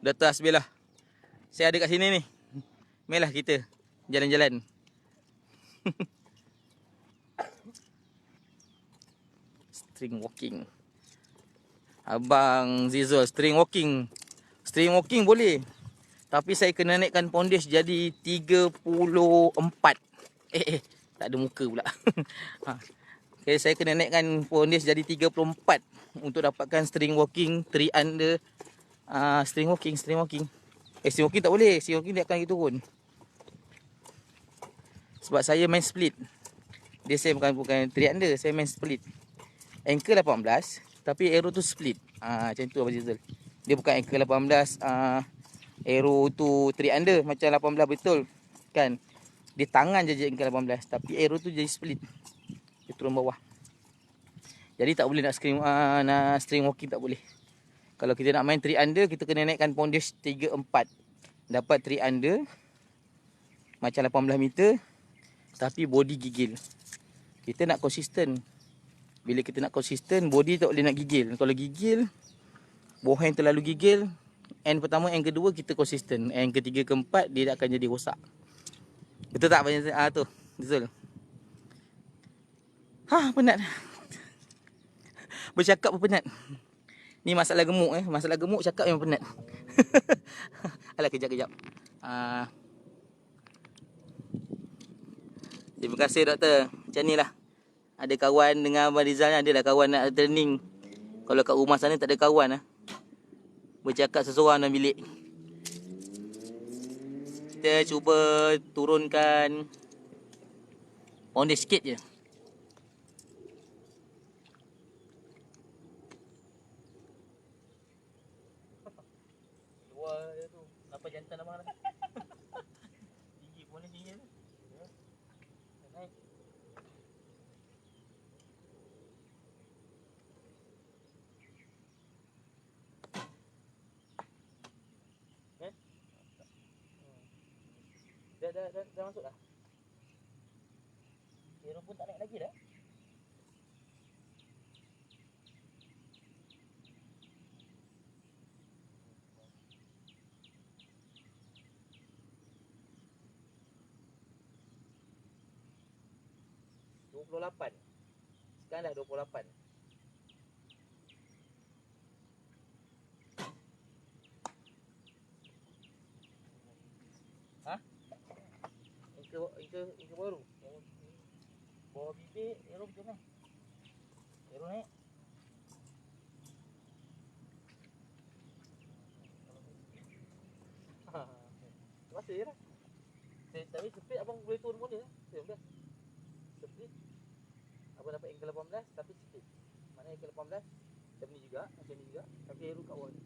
Doktor Hasbilah. Saya ada kat sini ni. Marilah kita jalan-jalan. String walking. Abang Zizul, string walking. String walking boleh. Tapi saya kena naikkan pondis jadi 34. Tak ada muka pula. Okay, saya kena naikkan pondis jadi 34 untuk dapatkan string walking 3 under. String walking. String walking tak boleh. String walking dia akan turun. Sebab saya main split. Dia saya bukan 3 under, saya main split. Anchor 18, tapi arrow tu split. Macam tu Abang Zizul. Dia bukan anchor 18, arrow tu 3 under macam 18 betul. Kan? Dia tangan je anchor 18, tapi arrow tu jadi split. Dia turun bawah. Jadi tak boleh nak string walking, tak boleh. Kalau kita nak main 3 under, kita kena naikkan pondis 34. Dapat 3 under macam 18 meter, tapi body gigil. Kita nak konsisten. Bila kita nak konsisten, body tak boleh nak gigil. Kalau gigil, buah yang terlalu gigil, end pertama, end kedua kita konsisten. End ketiga, keempat dia akan jadi rosak. Betul tak? Tu, betul. Penat. Bercakap pun penat. Ni masalah gemuk Masalah gemuk cakap memang penat. Alah, kejap. Terima kasih doktor. Macam ni lah. Ada kawan dengan Abang Rizal ni, adalah kawan nak training. Kalau kat rumah sana tak ada kawan lah. Bercakap seseorang dalam bilik. Kita cuba turunkan poundage sikit je. Luar dia tu. Nampak jantan abang dah. Tinggi pun ni tinggi tu. Naik. Kan? Dah masuk dah. Hero pun tak naik lagi dah. Sekarang dah 28. Ingka baru. Bawah bibir, Hero macam mana? Hero naik. Masa je lah. Tapi speed abang boleh turun boleh lah. 19. Speed abang dapat angle 18 tapi speed. Mana angle 18 macam ni juga, tapi Hero kat bawah ni.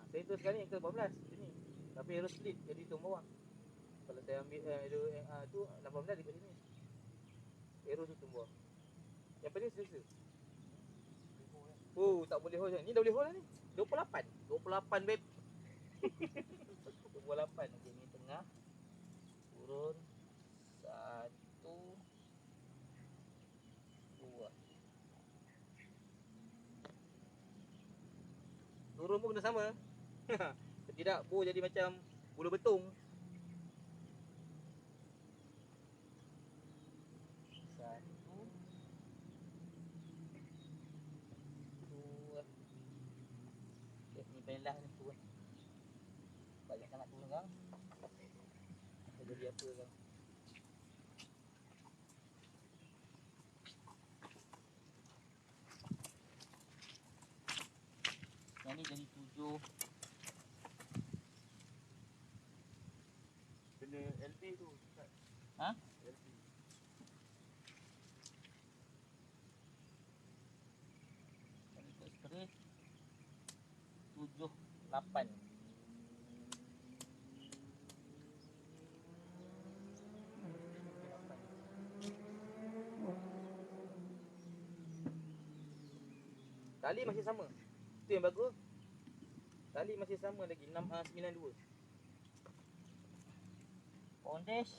Saya tu sekarang ni angle 18 macam ni. Tapi Hero split jadi turun bawah. Kalau saya ambil tu 18 dekat sini. Hero tu turun bawah. Yang penting selesa. Tak boleh hold. Ni dah boleh hold lah ni. 28 babe. 28. Okey, ni tengah. Turun 1 2. Turun pun kena sama. Tidak bo jadi macam bulu betung. 1 2. Ni paling last ni turun. Banyak sangat turun kan. Jadi apa kan? Yang ni jadi 7. Kena LP tu. LP. Yang ni straight 7 8. Tali masih sama. Itu yang bagus. Tali masih sama lagi 692. Poundage.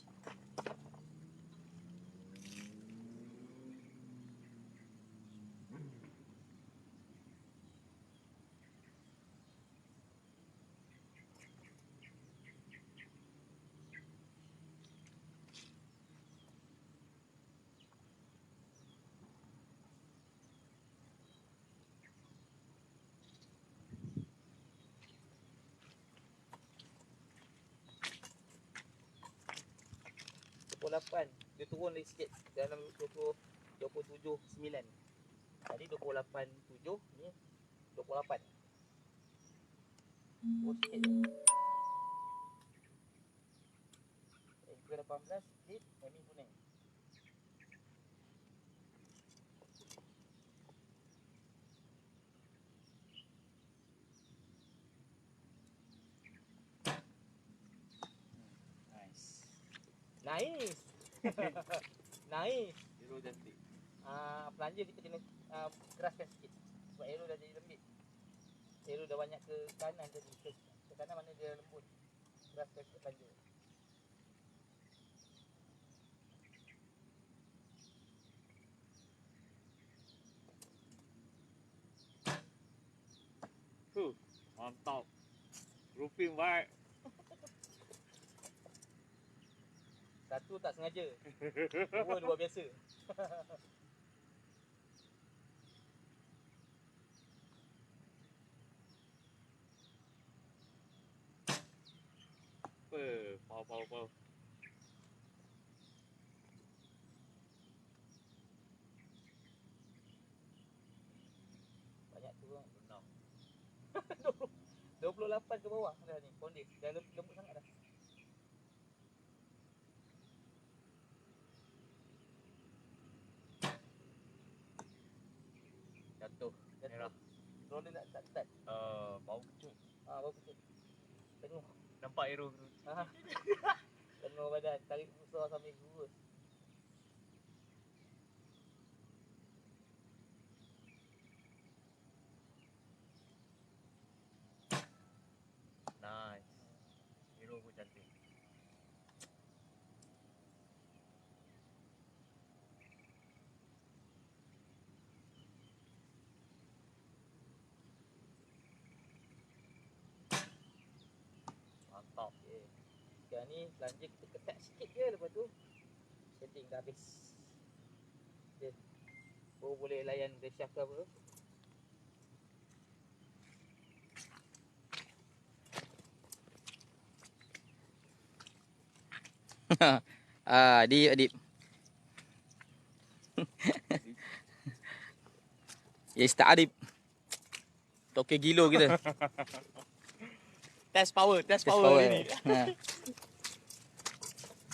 Dia turun lagi sikit dalam 27.9. Tadi 28.7, ni 28. Turun sikit je. Angle 18 split, Emi kuning. Nice. Nice. Hero cantik. Pelanja kita kena keraskan sikit. Sebab Hero dah jadi lembut. Hero dah banyak ke kanan tadi. Ke kanan mana dia lembut. Keraskan sikit pelanja. Mantap. Roofing baik. Satu tak sengaja. Dua luar biasa. Power. Banyak tu kan. 28 ke bawah dah ni. Pound dia. Dah lembut sangat dah. Jatuh. Merah. Roller nak start. Bau kecut. Baru putus. Tengok. Nampak arrow tu. Tengok badan. Tarik besar sambil kurus. Nice. Arrow pun cantik. Mantap. Okay. Sekarang ni belanja kita ketat sikit je, lepas tu setting dah habis. Okay. Baru boleh layan dia shaft ke apa. Adib. Ya, start Adib. Toke gilo kita. Test power ni.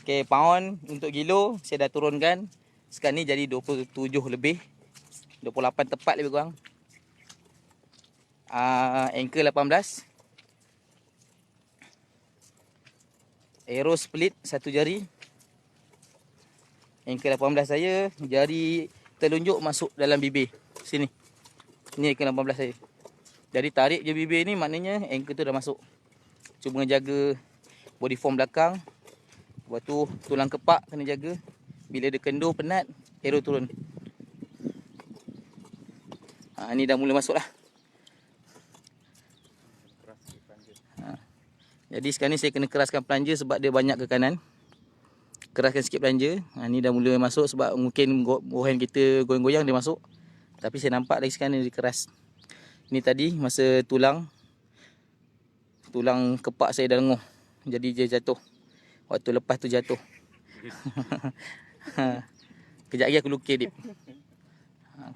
Okay, pound untuk kilo saya dah turunkan. Sekarang ni jadi 27 lebih. 28 tepat lebih kurang. Anchor 18. Arrow split satu jari. Anchor 18 saya, jari telunjuk masuk dalam bibir. Sini. Ni anchor 18 saya. Jadi tarik je bibir ni, maknanya anchor tu dah masuk. Cuma jaga body form belakang. Lepas tu tulang kepak kena jaga. Bila dia kendur penat, arrow turun. Ni dah mula masuk lah. Jadi sekarang ni saya kena keraskan plunger sebab dia banyak ke kanan. Keraskan sikit plunger. Ni dah mula masuk sebab mungkin bohan kita goyang-goyang dia masuk. Tapi saya nampak lagi sekarang ni dia keras. Ni tadi masa tulang kepak saya dah lenguh. Jadi dia jatuh. Waktu lepas tu jatuh. Kejap lagi aku lukis, Dip.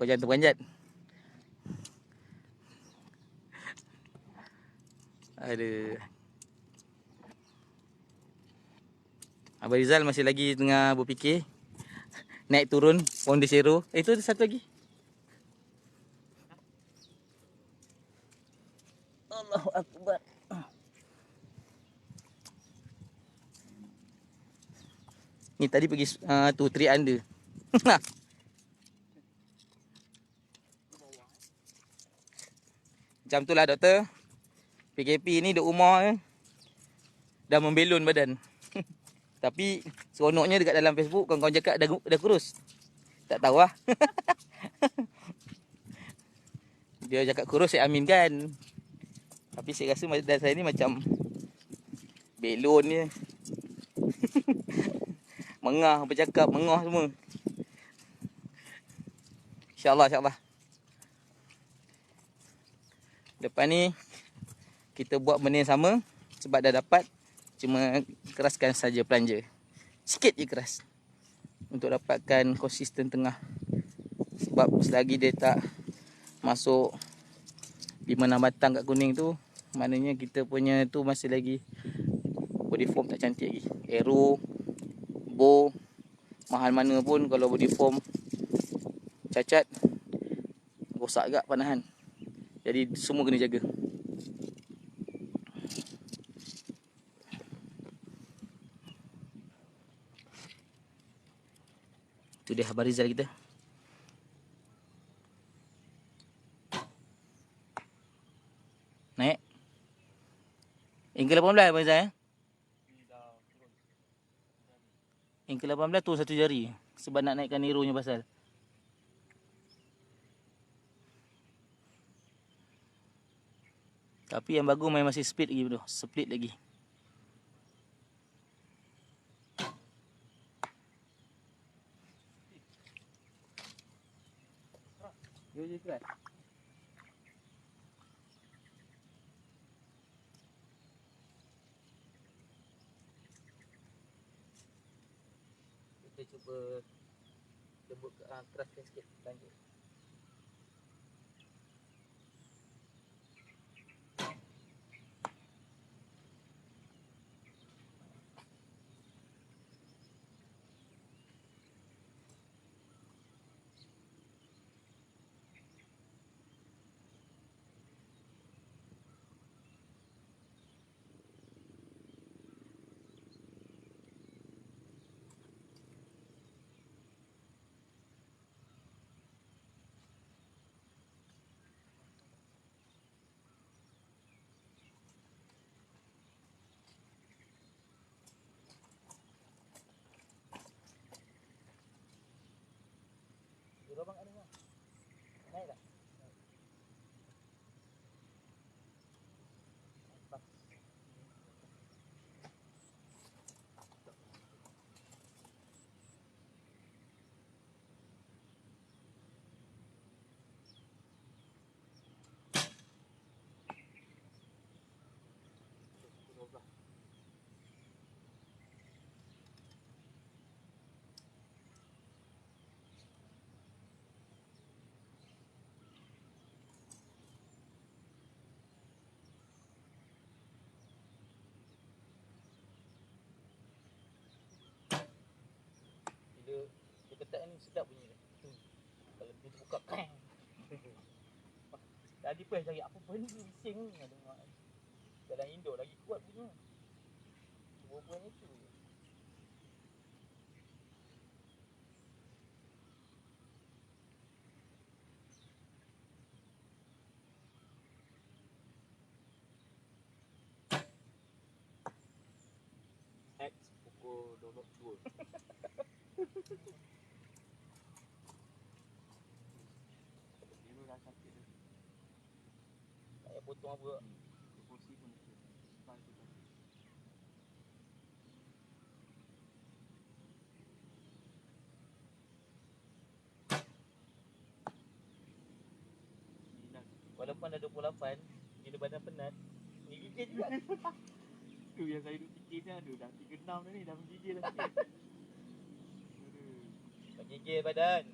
Kau jangan terperanjat. Aduh. Abang Rizal masih lagi tengah berfikir. Naik turun Ponde Zero. Itu satu lagi. Allahu Akbar. Ni tadi pergi tu 3 under. Macam tu lah doktor. PKP ni duk rumah dah membelon badan. Tapi seronoknya dekat dalam Facebook kawan-kawan cakap dah kurus. Tak tahu lah. Dia cakap kurus, saya aminkan. Tapi saya rasa badan saya ni macam belon je. Mengah bercakap, mengah semua. InsyaAllah. Lepas ni kita buat benda yang sama sebab dah dapat. Cuma keraskan saja plunger. Sikit je keras. Untuk dapatkan konsisten tengah. Sebab selagi dia tak masuk 5-6 batang kat kuning tu, maknanya kita punya tu masih lagi body form tak cantik lagi. Arrow, bow, mahal mana pun kalau body form cacat, rosak agak panahan. Jadi semua kena jaga. Itu dia Abang Rizal kita. Naik. Anchor 18 Abang Rizal Anchor 18 tu satu jari. Sebab nak naikkan Nero-nya pasal. Tapi yang bagus main masih split lagi bro. Split lagi. jadi keras. Kita cuba lembut keraskan sikit lanjut. Lubang ada bang. Naik tak? Nampak. Bila dia ketat ni sedap bunyi dia. Kalau dia buka kang. Tadi pun cari apa benda bising ni ada mak. Dalam Indo lagi kuat bunyi. Buah-buahnya tu je. X pukul 22. Dia tu dah sakit dah. Tak payah potong apa. Kursi pun okey. Depan tu sakit. Walaupun dah 28, bila badan penat, ni gigit juga. Tu yang saya duk fikir je, aduh dah 36 dah ni, dah menggigil dah sikit. Aduh. Menggigil badan.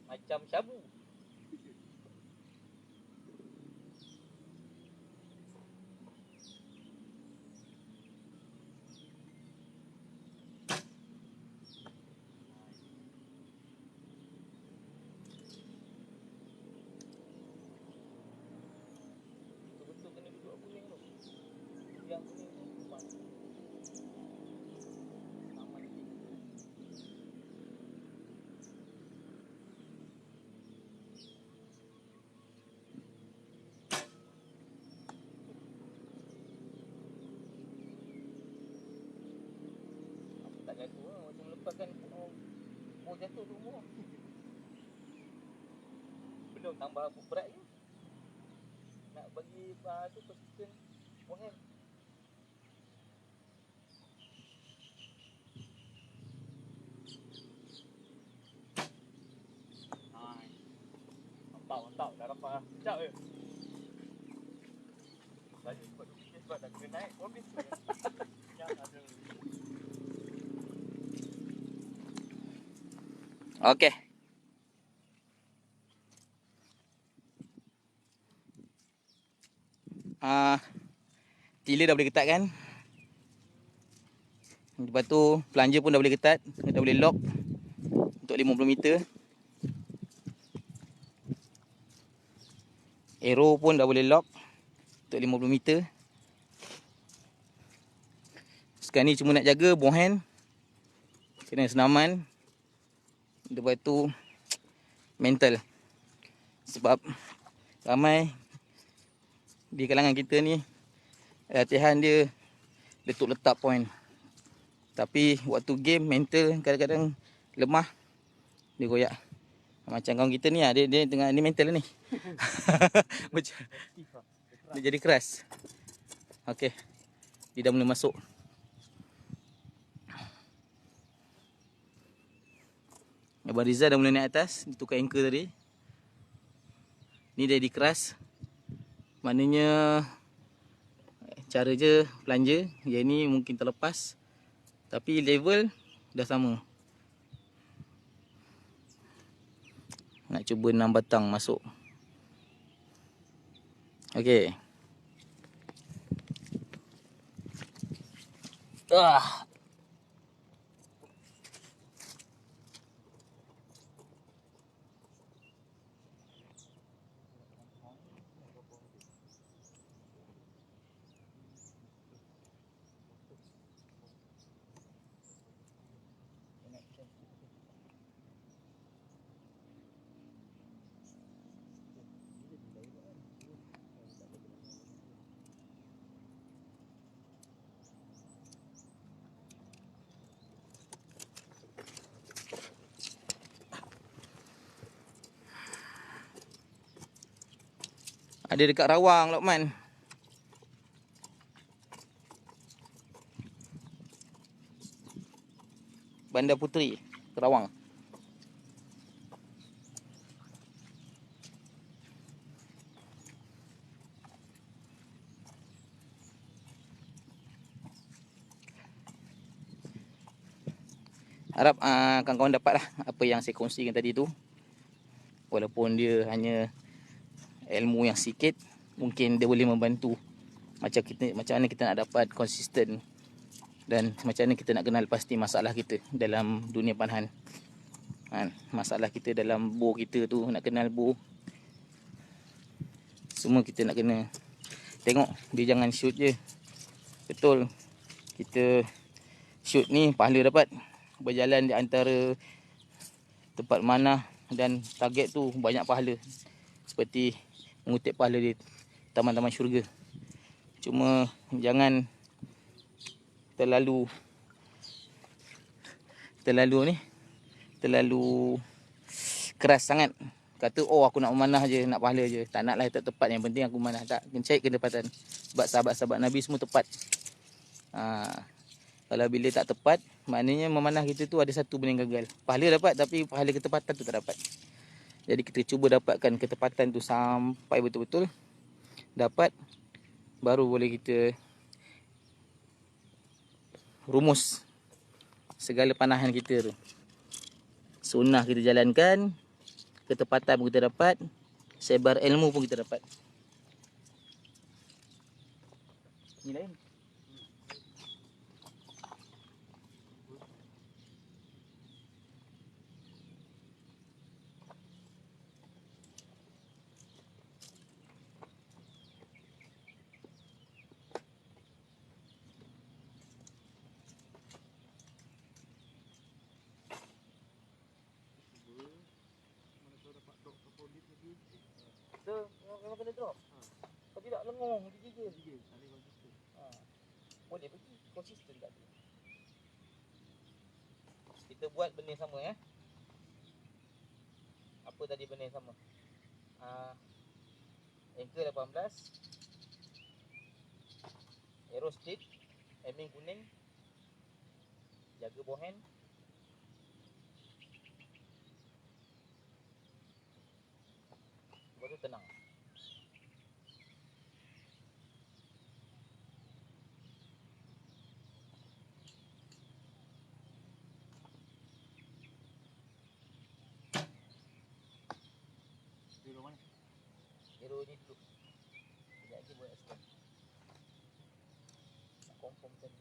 Macam syabu. Betul-betul kena duduk kuning tu. Yang kuning tu kuat. Aman lagi. Aku tak gaduh lah. Macam melepaskan mau jatuh tu rumah. Belum tambah berat je. Nak bagi tu persistent forehand. Nice. Mantap, dah dapat dah. Sekejap je. Tadi cepat duk fikir sebab dah kena naik pun habis. Sekejap ada. Okey. Tiller dah boleh ketat kan? Lepas tu plunger pun dah boleh ketat, dah boleh lock untuk 50 meter. Arrow pun dah boleh lock untuk 50 meter. Sekarang ni cuma nak jaga forehand kena senaman. Lepas tu mental. Sebab ramai di kalangan kita ni latihan dia letup letak point. Tapi waktu game mental kadang-kadang lemah, dia goyak. Macam kawan kita ni dia tengah ni mental ni. Macam dia jadi keras. Okey. Dia dah mula masuk. Abang Rizal dah mula naik atas, dia tukar anchor tadi. Ni dah dikeras. Maknanya cara je belanja. Yang ni mungkin terlepas. Tapi level dah sama. Nak cuba 6 batang masuk. Okey. Ada dekat Rawang, Lokman. Bandar Puteri, Rawang. Harap kawan-kawan dapat lah apa yang saya kongsikan tadi tu. Walaupun dia hanya ilmu yang sikit, mungkin dia boleh membantu macam mana kita nak dapat konsisten dan macam mana kita nak kenal pasti masalah kita dalam dunia panahan. Masalah kita dalam bow kita tu, nak kenal bow, semua kita nak kena tengok. Dia jangan shoot je. Betul, kita shoot ni pahala dapat. Berjalan di antara tempat mana dan target tu banyak pahala. Seperti mengutip pahala di taman-taman syurga. Cuma jangan terlalu keras sangat. Kata aku nak memanah je, nak pahala je. Tak naklah tak tepat, yang penting aku memanah. Tak, kena cari ketepatan. Sebab sahabat-sahabat Nabi semua tepat. Kalau bila tak tepat, maknanya memanah kita tu ada satu benda yang gagal. Pahala dapat tapi pahala ketepatan tu tak dapat. Jadi kita cuba dapatkan ketepatan tu sampai betul-betul dapat, baru boleh kita rumus segala panahan kita tu. Sunnah kita jalankan, ketepatan pun kita dapat, sebar ilmu pun kita dapat. Ni lain. Memang kena drop. Kalau tidak lengung, dia gigil. Boleh pergi konsisten tak tu. Kita buat benda yang sama ya. Apa tadi benda yang sama? Anchor 18, arrow stick, aiming kuning, jaga bohen. Baru tenang. Arrow ni dulu. Sekejap lagi buat scan. Nak confirm tadi.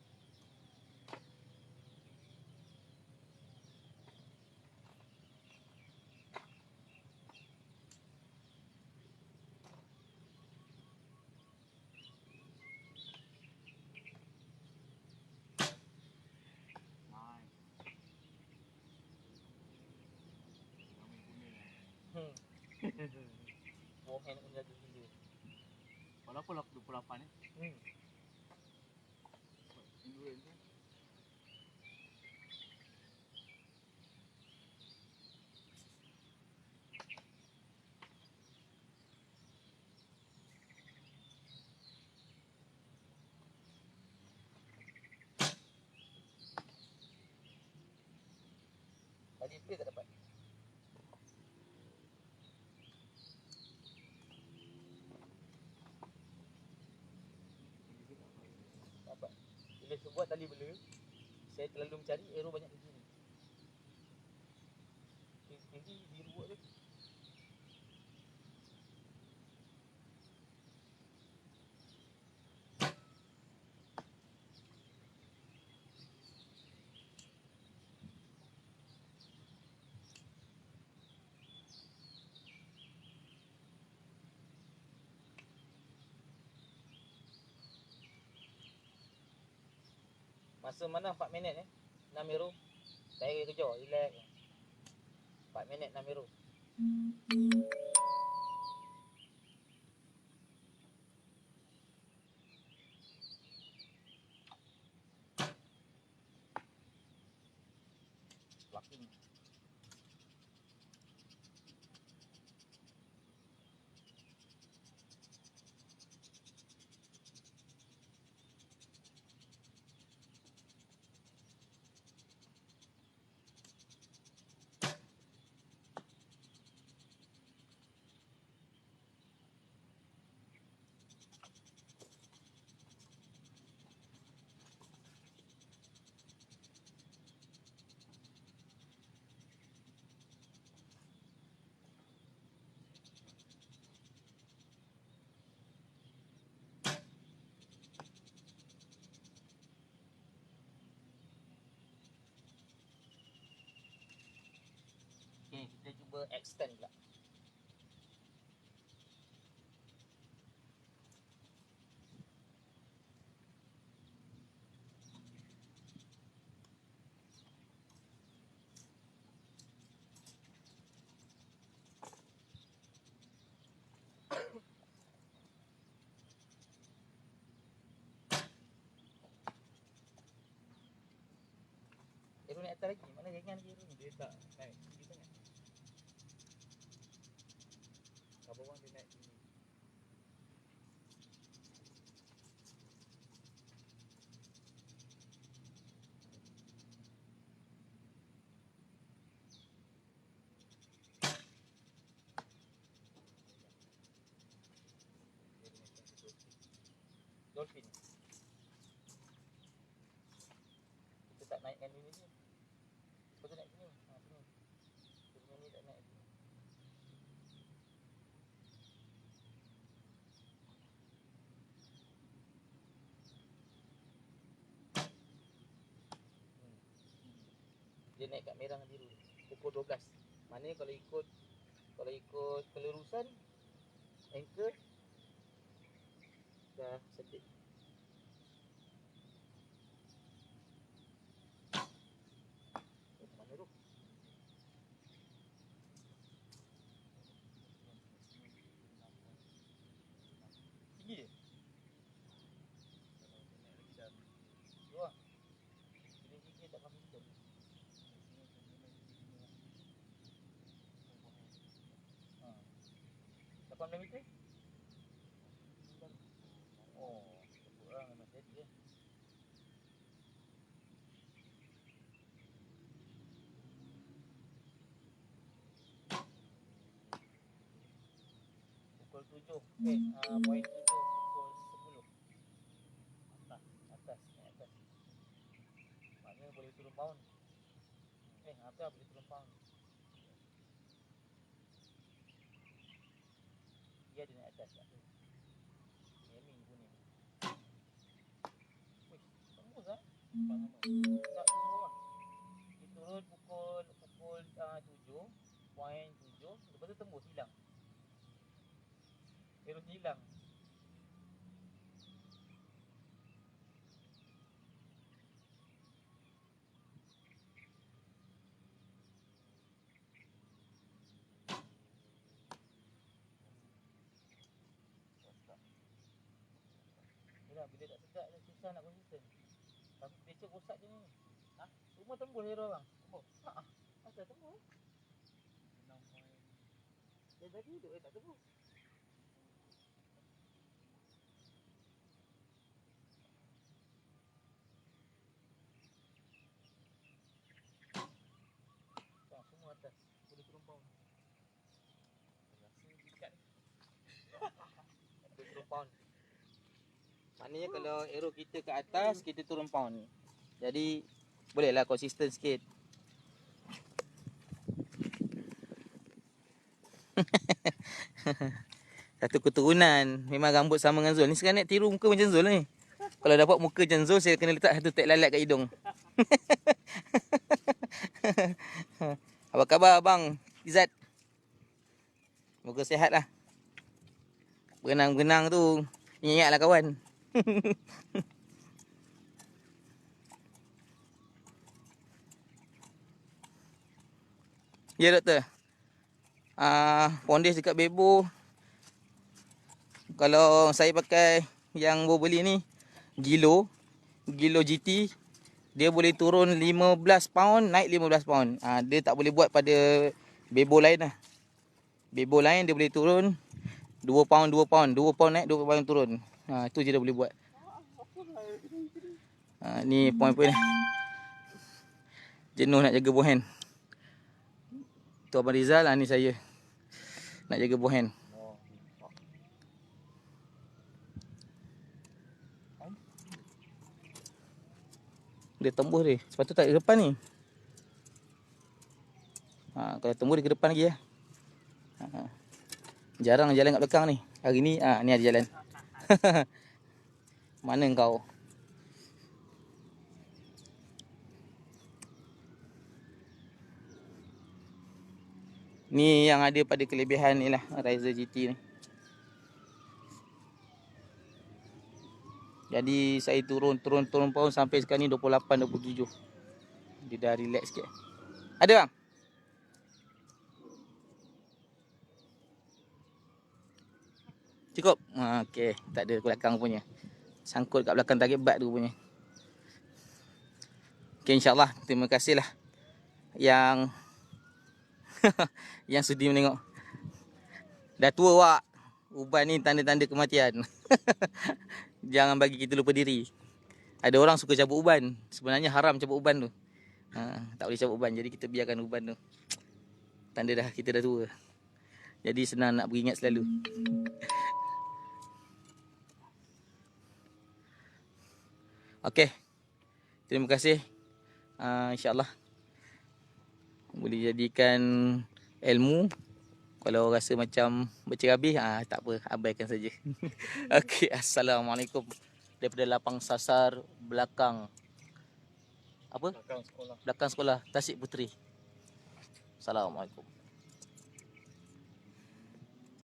Bohen nak jaga gila. Walaupun 28 Tadi play tak dapat. bila saya buat tali bela, saya terlalu mencari arrow banyak di sini. Tinggi biru buat dia. Masa mana 4 minit 6 arrow. Saya kerja, relax. 4 minit 6 arrow. Plucking. Okay, kita cuba extend pula. Arrow naik atas lagi, mana ringan lagi arrow ni? Dia tak naik tinggi sangat. Kat bawah dia naik tinggi. Dia dengan cantik Dolphin. Kita tak naikkan dulu ni. Lepas tu naik sini. Ha, sini. Sebelum ni tak naik sini. Dia naik kat merah dengan biru. Pukul 12. Maknanya kalau ikut kelurusan anchor dah sedih. Mana tu? Tinggi je. Dua. Ini tinggi tak mampu hidup. Ha. 8 meter? Oh, kurang memang jadi ya. Pukul 7. Poin 7 pukul 10. Atas, naik atas. Maknanya boleh turun pound. Atas boleh turun pound. Dia ada naik atas tak tu. Gaming kuning. Wih, tembus lah. Tak turun bawah. Dia turun pukul 7, poin 7. Lepas tu tembus, hilang. Terus hilang. Yelah, bila tak sedap dia susah nak konsisten. Tapi biasa rosak je ni. Ha? Semua tembus hero orang. Tembus? Haa. Asal tembus? 6 poin. Dia tadi duduk tak tembus. Semua atas. Boleh turun pound. Rasa dekat. Boleh turun pound. Maknanya kalau arrow kita ke atas, kita turun pound. Jadi bolehlah konsisten sikit. Satu keturunan. Memang rambut sama dengan Zul. Ni sekarang nak tiru muka macam Zul ni. Kalau dapat muka macam Zul, saya kena letak satu tag lalat kat hidung. Apa khabar abang Izzat? Moga sihat lah. Berenang-berenang tu ingat-ingatlah kawan. Ya doktor. Pondes dekat Bebo. Kalau saya pakai yang baru beli ni Gilo GT, dia boleh turun 15 pound, naik 15 pound. Dia tak boleh buat pada Bebo lain lah. Bebo lain dia boleh turun 2 pound 2 pound, 2 pound naik 2 pound turun. Itu je dia boleh buat. Ni poin-poin. Jenuh nak jaga bohen. Tu Abang Rizal, ni saya nak jaga bohen. Dia tembus dia. Sepatutnya tak ke depan ni. Kalau tembus dia ke depan lagi lah. Jarang jalan kat belakang ni. Hari ni ni ada jalan. Mana kau? Ni yang ada pada kelebihan ni lah Riser GT ni. Jadi saya turun pound sampai sekarang ni 28 27. Dia dah relax sikit. Ada bang? Cukup? Okey, tak ada belakang punya. Sangkut kat belakang target bat tu punya. Okey, insya-Allah terima kasihlah yang yang sudi menengok. Dah tua wak. Uban ni tanda-tanda kematian. Jangan bagi kita lupa diri. Ada orang suka cabut uban. Sebenarnya haram cabut uban tu. Tak boleh cabut uban. Jadi kita biarkan uban tu. Tanda dah kita dah tua. Jadi senang nak beringat selalu. Okey. Terima kasih. InsyaAllah boleh jadikan ilmu. Kalau rasa macam bercerabih, tak apa, abaikan saja. Okey, assalamualaikum. Daripada lapang sasar belakang apa? Belakang sekolah Tasik Puteri. Assalamualaikum.